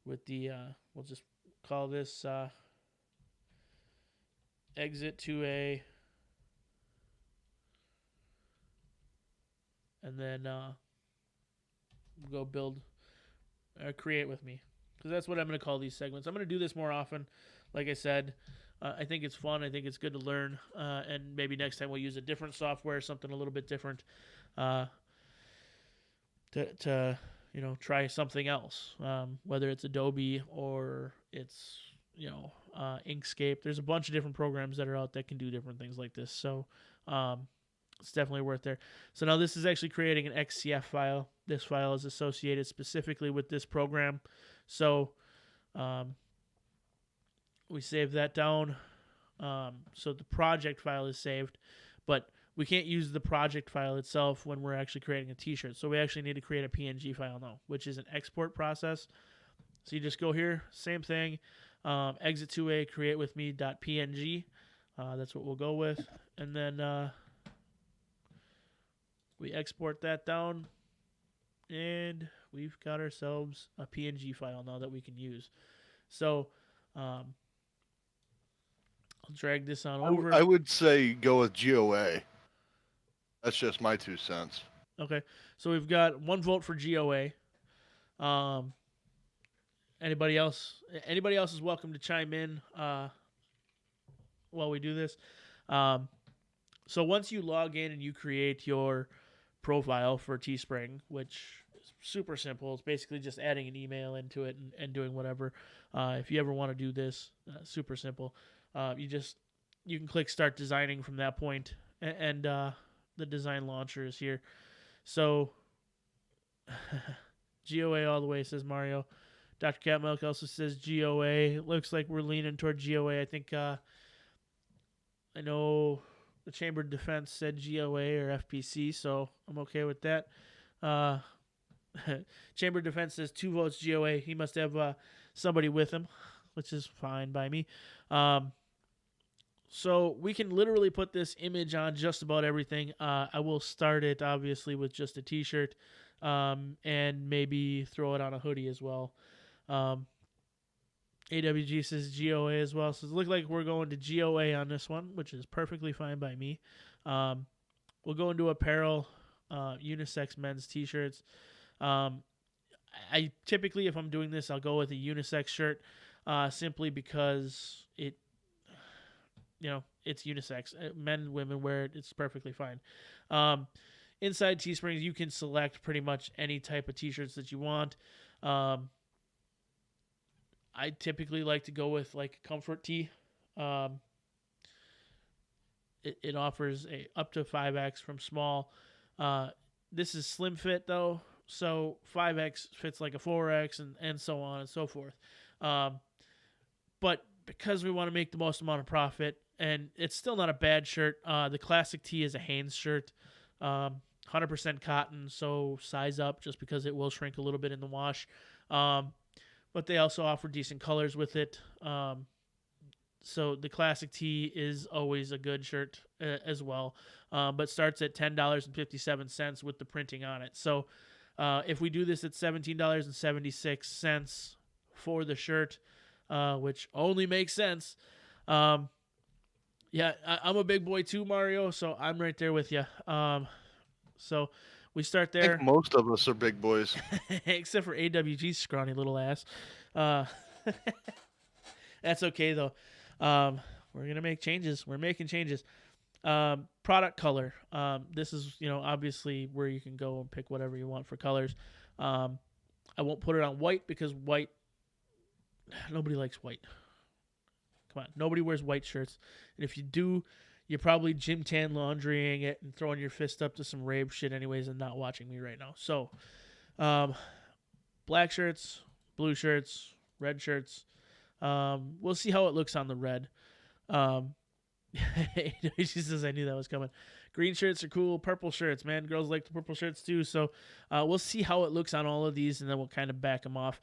with the, we'll just call this exit to a, and then we'll go build, create with me. Because that's what I'm going to call these segments. I'm going to do this more often. Like I said, I think it's fun. I think it's good to learn. And maybe next time we'll use a different software, something a little bit different, to try something else. Whether it's Adobe or it's Inkscape. There's a bunch of different programs that are out that can do different things like this. So it's definitely worth there. So now this is actually creating an XCF file. This file is associated specifically with this program. So we save that down. So the project file is saved, but we can't use the project file itself when we're actually creating a t-shirt. So we actually need to create a PNG file now, which is an export process. So you just go here, same thing, exit to a create with me.png. That's what we'll go with. And then we export that down, and we've got ourselves a PNG file now that we can use. So I'll drag this on over. I would say go with GOA. That's just my 2 cents. Okay, so we've got 1 vote for GOA. Anybody else? Anybody else is welcome to chime in while we do this. So once you log in and you create your profile for Teespring, which is super simple, it's basically just adding an email into it and doing whatever. If you ever want to do this, super simple. You can click Start Designing from that point, and the design launcher is here. So GOA all the way, says Mario. Dr. Catmilk also says GOA. Looks like we're leaning toward GOA. I think I know the Chamber of Defense said GOA or FPC, so I'm okay with that. Chamber of Defense says 2 votes GOA. He must have somebody with him, which is fine by me. So we can literally put this image on just about everything. I will start it, obviously, with just a t-shirt, and maybe throw it on a hoodie as well. AWG says GOA as well. So it looks like we're going to GOA on this one, which is perfectly fine by me. We'll go into apparel, unisex men's t-shirts. I typically, if I'm doing this, I'll go with a unisex shirt, simply because it's unisex. Men, women wear it. It's perfectly fine. Inside Teespring, you can select pretty much any type of t-shirts that you want. I typically like to go with like comfort tee. It offers a up to 5X from small. This is slim fit though, so 5X fits like a 4X and so on and so forth. But because we want to make the most amount of profit, and it's still not a bad shirt. The classic tee is a Hanes shirt, 100% cotton, so size up just because it will shrink a little bit in the wash. But they also offer decent colors with it. So the classic tee is always a good shirt as well, but starts at $10.57 with the printing on it. So if we do this at $17.76 for the shirt, which only makes sense. Yeah, I'm a big boy too, Mario, so I'm right there with you. So we start there. I think most of us are big boys. Except for AWG's scrawny little ass. That's okay, though. We're going to make changes. We're making changes. Product color. This is, obviously where you can go and pick whatever you want for colors. I won't put it on white because white, nobody likes white. Come on, nobody wears white shirts. And if you do, you're probably gym tan laundrying it and throwing your fist up to some rave shit anyways and not watching me right now. So, black shirts, blue shirts, red shirts. We'll see how it looks on the red. She says I knew that was coming. Green shirts are cool. Purple shirts, man. Girls like the purple shirts too. So we'll see how it looks on all of these, and then we'll kind of back them off.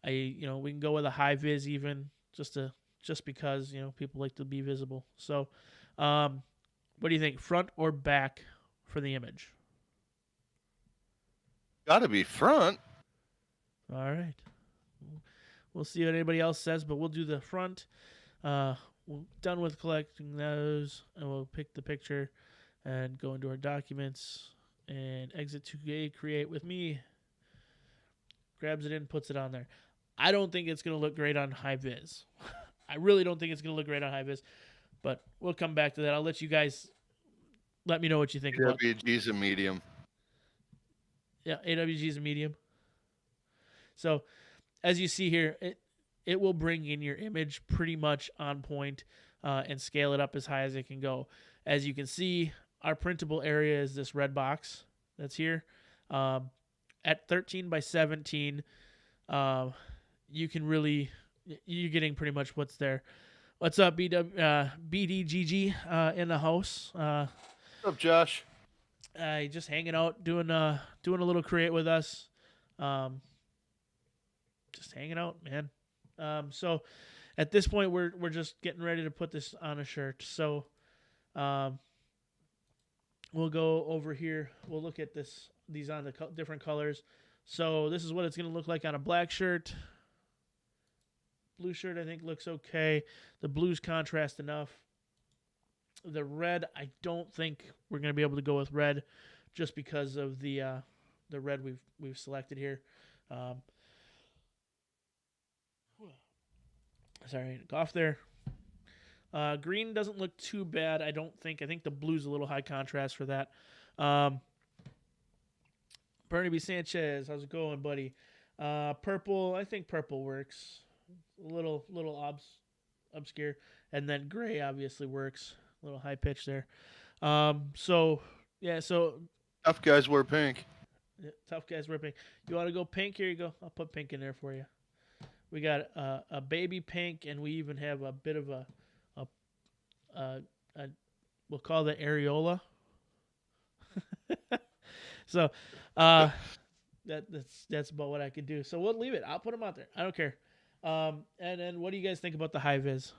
We can go with a high vis even, just because people like to be visible. So, what do you think, front or back for the image? Got to be front. All right. We'll see what anybody else says, but we'll do the front. We're done with collecting those, and we'll pick the picture and go into our documents and exit to create with me. Grabs it in, puts it on there. I don't think it's going to look great on high vis. I really don't think it's going to look great on high vis, but we'll come back to that. I'll let you guys let me know what you think about it. AWG's a medium. Yeah, AWG is a medium. So, as you see here, it will bring in your image pretty much on point and scale it up as high as it can go. As you can see, our printable area is this red box that's here. At 13 by 17, you can really, you're getting pretty much what's there. What's up, BDGG in the house? What's up, Josh? Just hanging out, doing a little create with us. Just hanging out, man. So at this point, we're just getting ready to put this on a shirt. So we'll go over here. We'll look at these on the different colors. So this is what it's going to look like on a black shirt. Blue shirt, I think, looks okay. The blue's contrast enough. The red, I don't think we're going to be able to go with red, just because of the red we've selected here. Sorry, cough there. Green doesn't look too bad, I don't think. I think the blue's a little high contrast for that. Bernie Sanchez, how's it going, buddy? Purple, I think purple works. A little obscure. And then gray obviously works. A little high pitch there. So Tough guys wear pink. Yeah, tough guys wear pink. You want to go pink? Here you go. I'll put pink in there for you. We got a baby pink, and we even have a bit of a we'll call that areola. So that's about what I could do. So we'll leave it. I'll put them out there. I don't care. And then what do you guys think about the high vis?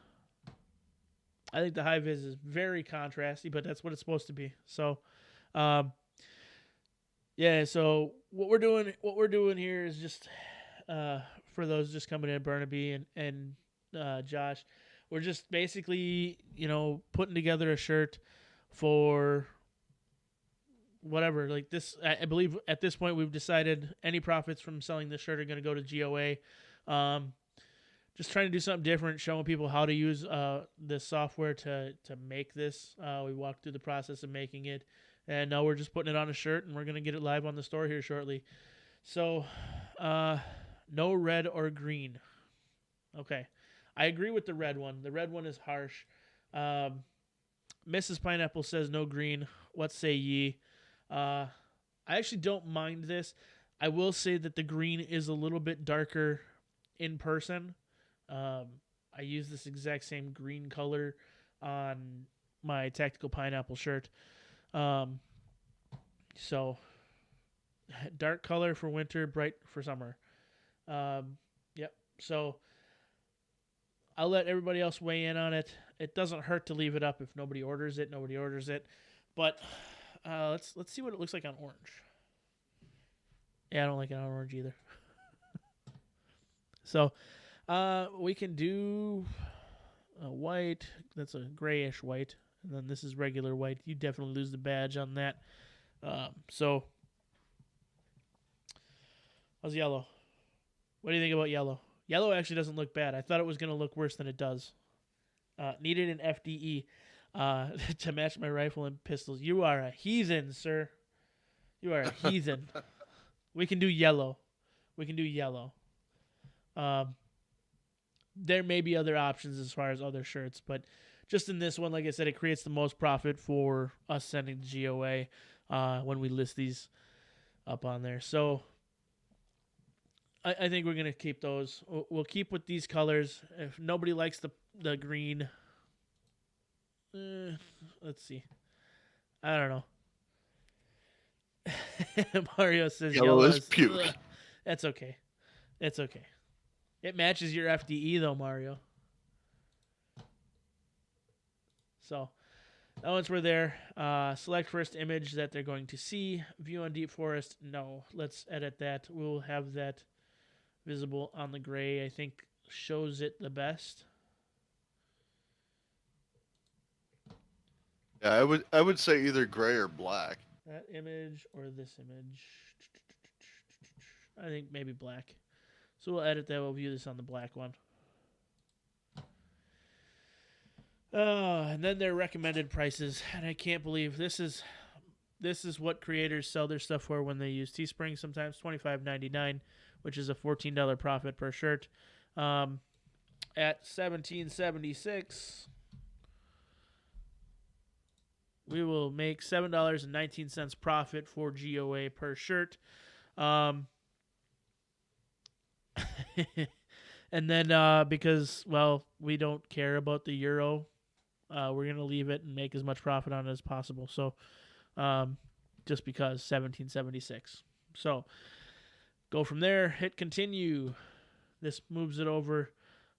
I think the high vis is very contrasty, but that's what it's supposed to be. So, yeah. So what we're doing here is just for those just coming in, Burnaby and Josh, we're just basically putting together a shirt for whatever. Like this, I believe at this point we've decided any profits from selling this shirt are going to go to GOA. Just trying to do something different, showing people how to use this software to make this. We walked through the process of making it, and now we're just putting it on a shirt, and we're going to get it live on the store here shortly. So, no red or green. Okay. I agree with the red one. The red one is harsh. Mrs. Pineapple says no green. What say ye? I actually don't mind this. I will say that the green is a little bit darker in person. I use this exact same green color on my Tactical Pineapple shirt. So dark color for winter, bright for summer. Yep. So I'll let everybody else weigh in on it. It doesn't hurt to leave it up. If nobody orders it, nobody orders it. But let's see what it looks like on orange. Yeah, I don't like it on orange either. So we can do a white. That's a grayish white. And then this is regular white. You definitely lose the badge on that. So how's yellow? What do you think about yellow? Yellow actually doesn't look bad. I thought it was going to look worse than it does. Needed an FDE to match my rifle and pistols. You are a heathen, sir. You are a heathen. We can do yellow. There may be other options as far as other shirts, but just in this one, like I said, it creates the most profit for us sending to GOA when we list these up on there. So I think we're going to keep those. We'll keep with these colors. If nobody likes the green, let's see. I don't know. Mario says Yellow yellow is is puke. ugh. That's okay. It's okay. It matches your FDE though, Mario. So that once we're there, select first image that they're going to see. View on deep forest. No, let's edit that. We'll have that visible on the gray. I think shows it the best. Yeah, I would say either gray or black. That image or this image. I think maybe black. So we'll edit that. We'll view this on the black one. And then their recommended prices. And I can't believe this is what creators sell their stuff for when they use Teespring. Sometimes $25.99, which is a $14 profit per shirt. At $17.76, we will make $7.19 profit for GOA per shirt. And then because, well, we don't care about the euro, we're going to leave it and make as much profit on it as possible. So just because $17.76. So go from there, hit continue. This moves it over.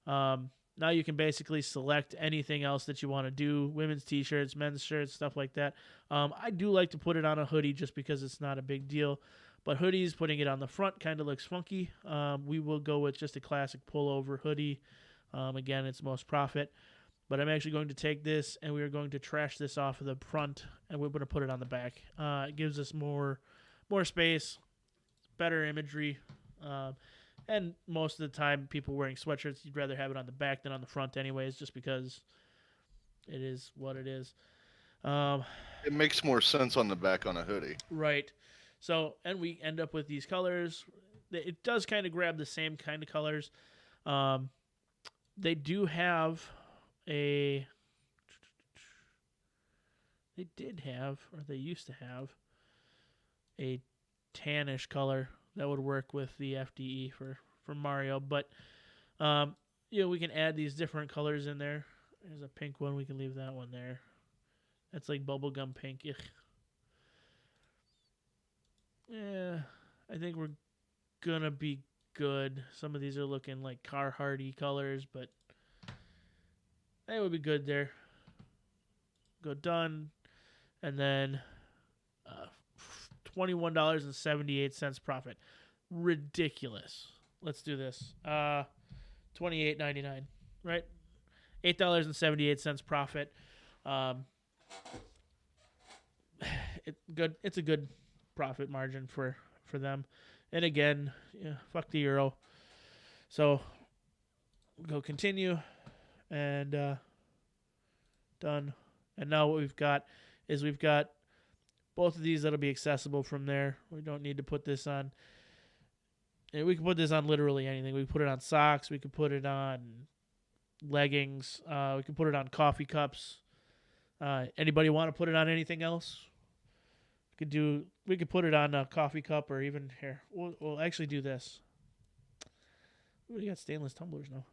Now you can basically select anything else that you want to do. Women's t-shirts, men's shirts, stuff like that. I do like to put it on a hoodie just because it's not a big deal. But hoodies, putting it on the front kind of looks funky. We will go with just a classic pullover hoodie. Again, it's most profit. But I'm actually going to take this and we are going to trash this off of the front and we're going to put it on the back. It gives us more space, better imagery. And most of the time, people wearing sweatshirts, you'd rather have it on the back than on the front anyways, just because it is what it is. It makes more sense on the back on a hoodie. Right. So, and we end up with these colors. It does kind of grab the same kind of colors. They do have they did have, or they used to have, a tannish color that would work with the FDE for Mario. But, we can add these different colors in there. There's a pink one. We can leave that one there. That's like bubblegum pink. Ugh. Yeah, I think we're going to be good. Some of these are looking like Carharty colors, but they would be good there. Go done. And then $21.78 profit. Ridiculous. Let's do this. $28.99, right? $8.78 profit. It's a good profit margin for them. And again, fuck the euro. So go continue and done. And now what we've got is both of these that'll be accessible from there. We don't need to put this on. And we can put this on literally anything. We can put it on socks. We could put it on leggings. We could put it on coffee cups. Anybody want to put it on anything else? We could put it on a coffee cup or even here. We'll actually do this. We got stainless tumblers now.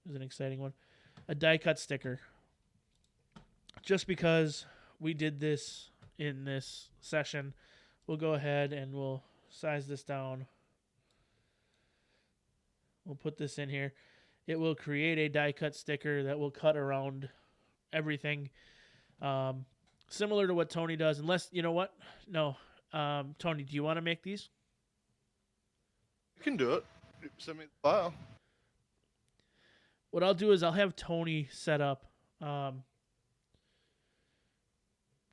This is an exciting one. A die cut sticker. Just because we did this in this session, we'll go ahead and we'll size this down. We'll put this in here. It will create a die cut sticker that will cut around everything. Similar to what Tony does, unless, you know what? No. Tony, do you want to make these? You can do it. Send me the file. What I'll do is I'll have Tony set up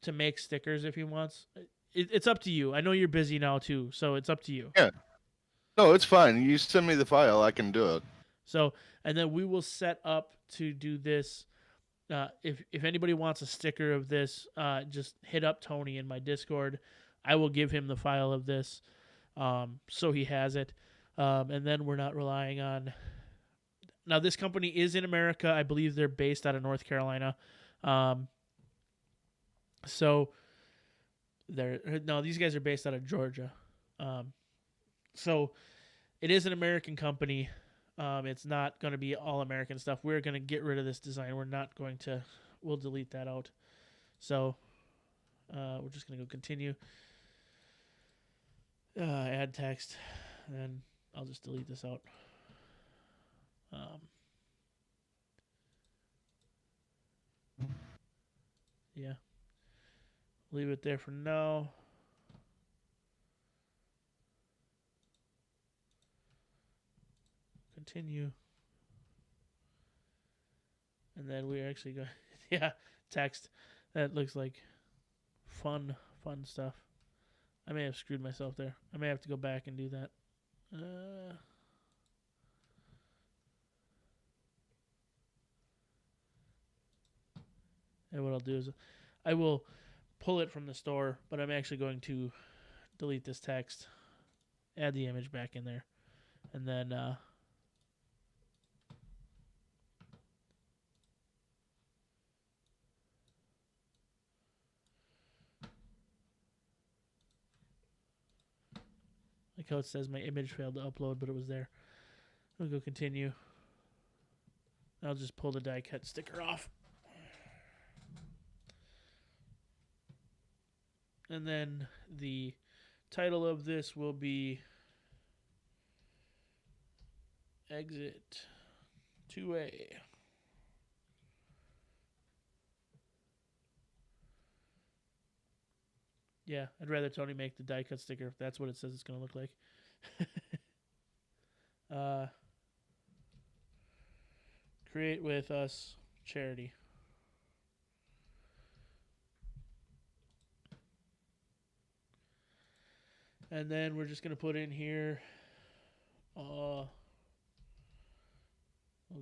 to make stickers if he wants. It's up to you. I know you're busy now too, so it's up to you. Yeah. No, it's fine. You send me the file, I can do it. So, and then we will set up to do this. If anybody wants a sticker of this, just hit up Tony in my Discord. I will give him the file of this, so he has it. And then we're not relying on. Now, this company is in America. I believe they're based out of North Carolina. So these guys are based out of Georgia. So it is an American company. It's not going to be all American stuff. We're going to get rid of this design. We'll delete that out. So we're just going to go continue. Add text. And I'll just delete this out. Yeah. Leave it there for now. Continue. And then we're actually going, yeah, text. That looks like fun stuff. I may have screwed myself there. I may have to go back and do that. And what I'll do is I will pull it from the store, but I'm actually going to delete this text, add the image back in there, and then like how it says my image failed to upload, but it was there. I'll go continue. I'll just pull the die cut sticker off. And then the title of this will be Exit 2A. Yeah, I'd rather Tony make the die cut sticker if that's what it says it's going to look like. Create with us charity. And then we're just going to put in here, we'll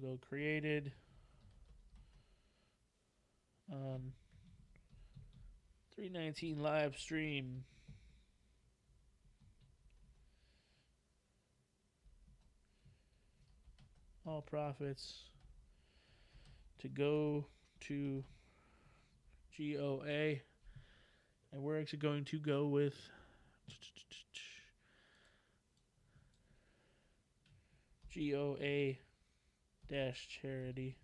go created on 319 live stream. All profits to go to GOA. And we're actually going to go with GOA dash charity.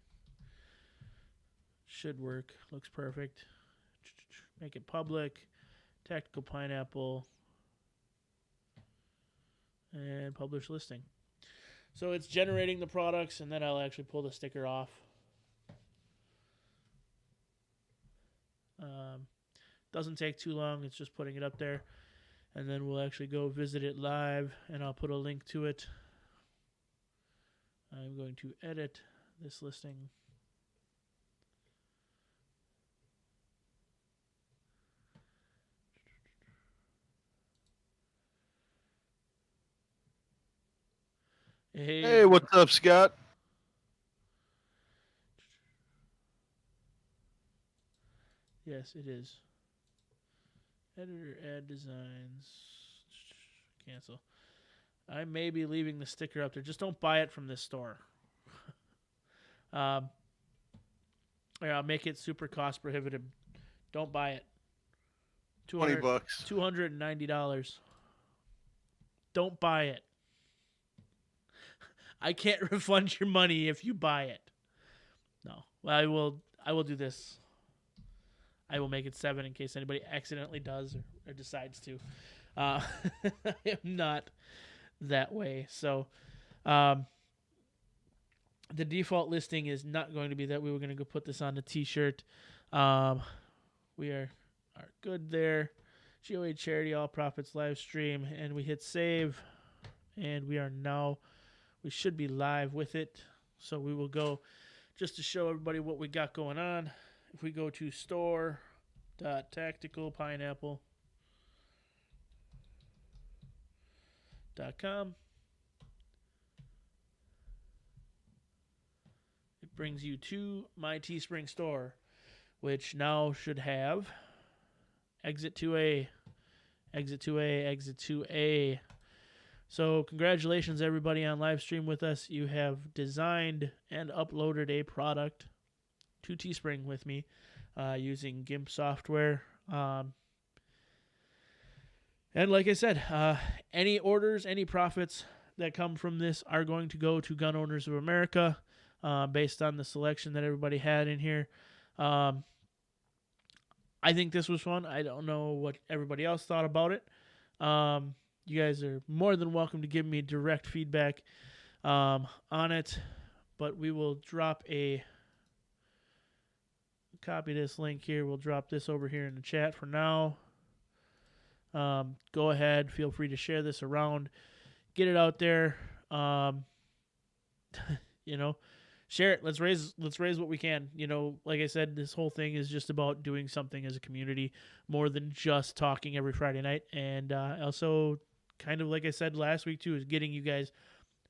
Should work. Looks perfect. Make it public. Tactical Pineapple. And publish listing. So it's generating the products, and then I'll actually pull the sticker off. Doesn't take too long. It's just putting it up there. And then we'll actually go visit it live, and I'll put a link to it. I'm going to edit this listing. Hey, what's up, Scott? Yes, it is. Editor, add designs. Cancel. I may be leaving the sticker up there. Just don't buy it from this store. Yeah, I'll make it super cost prohibitive. Don't buy it. $20. $290. Don't buy it. I can't refund your money if you buy it. No. Well, I will do this. I will make it 7 in case anybody accidentally does or decides to. I am not that way. So the default listing is not going to be that. We were going to go put this on the t-shirt. We are good there. GOA charity, all profits live stream, and we hit save, and we should be live with it. So we will go just to show everybody what we got going on. If we go to store.tacticalpineapple.com, brings you to my Teespring store, which now should have exit 2A, exit 2A, exit 2A. So congratulations, everybody on live stream with us. You have designed and uploaded a product to Teespring with me using Gimp software. And like I said, any orders, any profits that come from this are going to go to Gun Owners of America based on the selection that everybody had in here. I think this was fun. I don't know what everybody else thought about it. You guys are more than welcome to give me direct feedback on it, but we will copy this link here. We'll drop this over here in the chat for now. Go ahead. Feel free to share this around. Get it out there. Share it. Let's raise what we can. Like I said, this whole thing is just about doing something as a community more than just talking every Friday night. And also, kind of like I said last week too, is getting you guys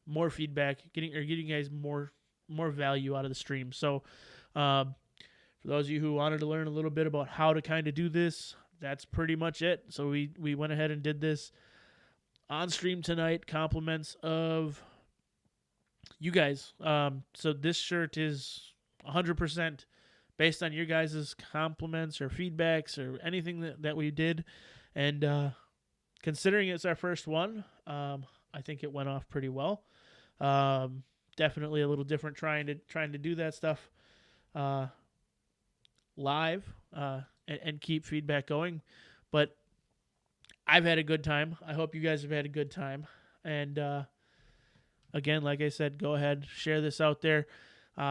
more feedback, getting you guys more value out of the stream. So, for those of you who wanted to learn a little bit about how to kind of do this, that's pretty much it. So we went ahead and did this on stream tonight. Compliments of you guys. So this shirt is 100% based on your guys' compliments or feedbacks or anything that we did. And considering it's our first one, I think it went off pretty well. Definitely a little different trying to do that stuff live and keep feedback going. But I've had a good time. I hope you guys have had a good time. And again, like I said, go ahead, share this out there.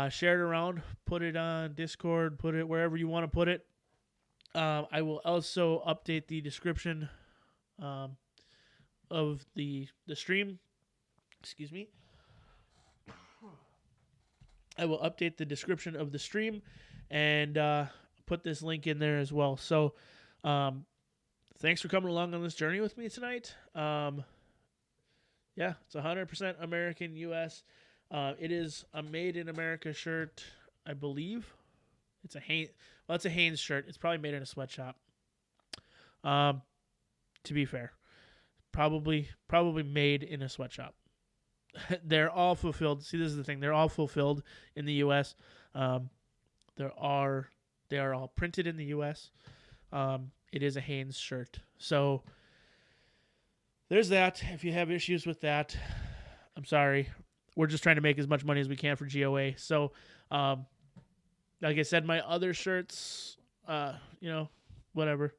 Share it around. Put it on Discord. Put it wherever you want to put it. I will also update the description of the stream. Excuse me. I will update the description of the stream and put this link in there as well. So thanks for coming along on this journey with me tonight. Yeah, it's 100% American U.S. It is a Made in America shirt, I believe. It's a Hanes shirt. It's probably made in a sweatshop. To be fair, probably made in a sweatshop. They're all fulfilled. See, this is the thing. They're all fulfilled in the U.S. They are all printed in the U.S. It is a Hanes shirt. So there's that. If you have issues with that, I'm sorry. We're just trying to make as much money as we can for GOA. So, like I said, my other shirts, whatever.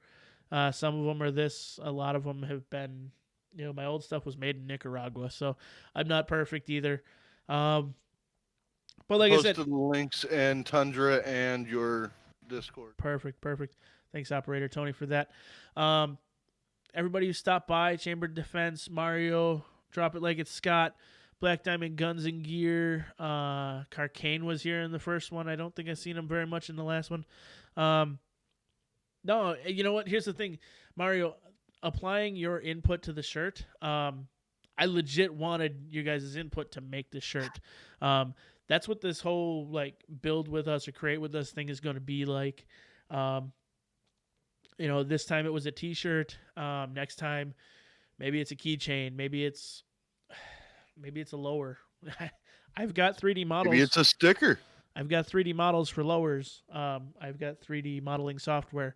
Some of them are this. A lot of them have been, my old stuff was made in Nicaragua. So I'm not perfect either. But like I said, posted the links and Tundra and your Discord. Perfect. Thanks, operator Tony, for that. Everybody who stopped by, Chambered Defense, Mario, Drop It Like It's Scott, Black Diamond Guns and Gear, Carcane was here in the first one. I don't think I've seen him very much in the last one. No, you know what? Here's the thing, Mario, applying your input to the shirt, I legit wanted you guys' input to make the shirt. That's what this whole build with us or create with us thing is going to be like. This time it was a t-shirt. Next time, maybe it's a keychain. Maybe it's a lower. I've got 3D models. Maybe it's a sticker. I've got 3D models for lowers. I've got 3D modeling software.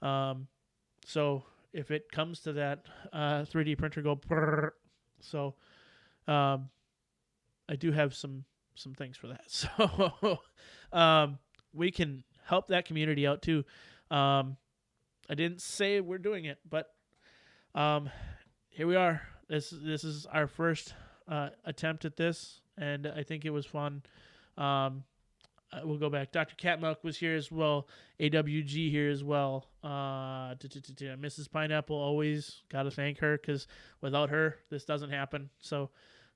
So if it comes to that, 3D printer go brrr. So I do have some things for that. So we can help that community out too. I didn't say we're doing it, but here we are. This is our first attempt at this, and I think it was fun. We'll go back. Dr. Catmilk was here as well. AWG here as well. Mrs. Pineapple, always got to thank her, because without her, this doesn't happen. So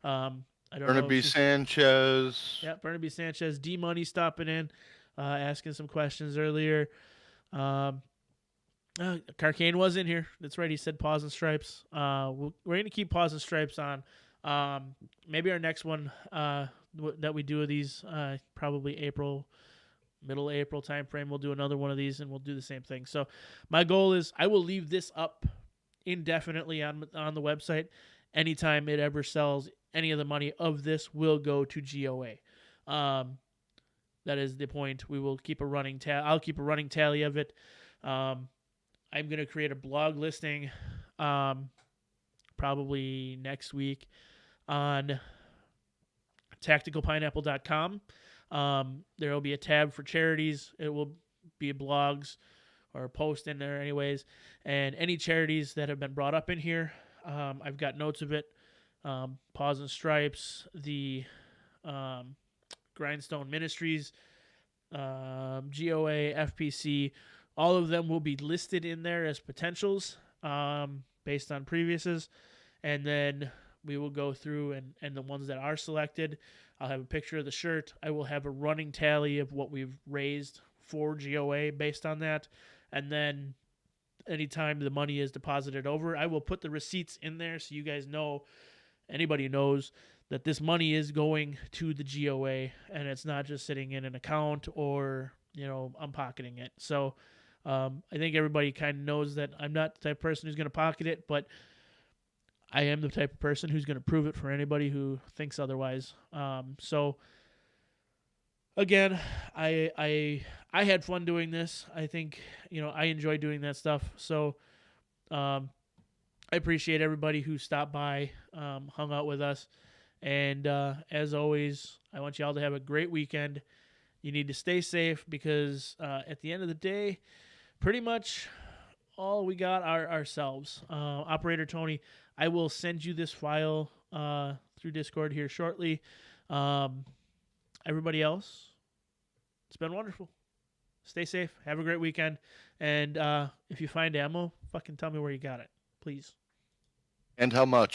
I don't know. Burnaby Sanchez. Yeah, Burnaby Sanchez. D-Money stopping in, asking some questions earlier. Carcane was in here. That's right. He said Paws and Stripes. We're going to keep Paws and Stripes on. Maybe our next one, that we do of these. Probably April, middle April time frame. We'll do another one of these, and we'll do the same thing. So my goal is I will leave this up indefinitely on the website. Anytime it ever sells, any of the money of this will go to GOA. That is the point. We will keep a running I'll keep a running tally of it. I'm going to create a blog listing probably next week on tacticalpineapple.com. There will be a tab for charities. It will be blogs or a post in there anyways. And any charities that have been brought up in here, I've got notes of it. Paws and Stripes, the Grindstone Ministries, GOA, FPC, all of them will be listed in there as potentials based on previous's. And then we will go through and the ones that are selected, I'll have a picture of the shirt. I will have a running tally of what we've raised for GOA based on that. And then anytime the money is deposited over, I will put the receipts in there so you guys know, anybody knows that this money is going to the GOA and it's not just sitting in an account or, I'm pocketing it. So I think everybody kind of knows that I'm not the type of person who's going to pocket it, but I am the type of person who's going to prove it for anybody who thinks otherwise. So again, I had fun doing this. I think, I enjoy doing that stuff. So I appreciate everybody who stopped by, hung out with us. And as always, I want you all to have a great weekend. You need to stay safe because at the end of the day, pretty much all we got are ourselves. Operator Tony, I will send you this file through Discord here shortly. Everybody else, it's been wonderful. Stay safe. Have a great weekend. And if you find ammo, fucking tell me where you got it, please. And how much.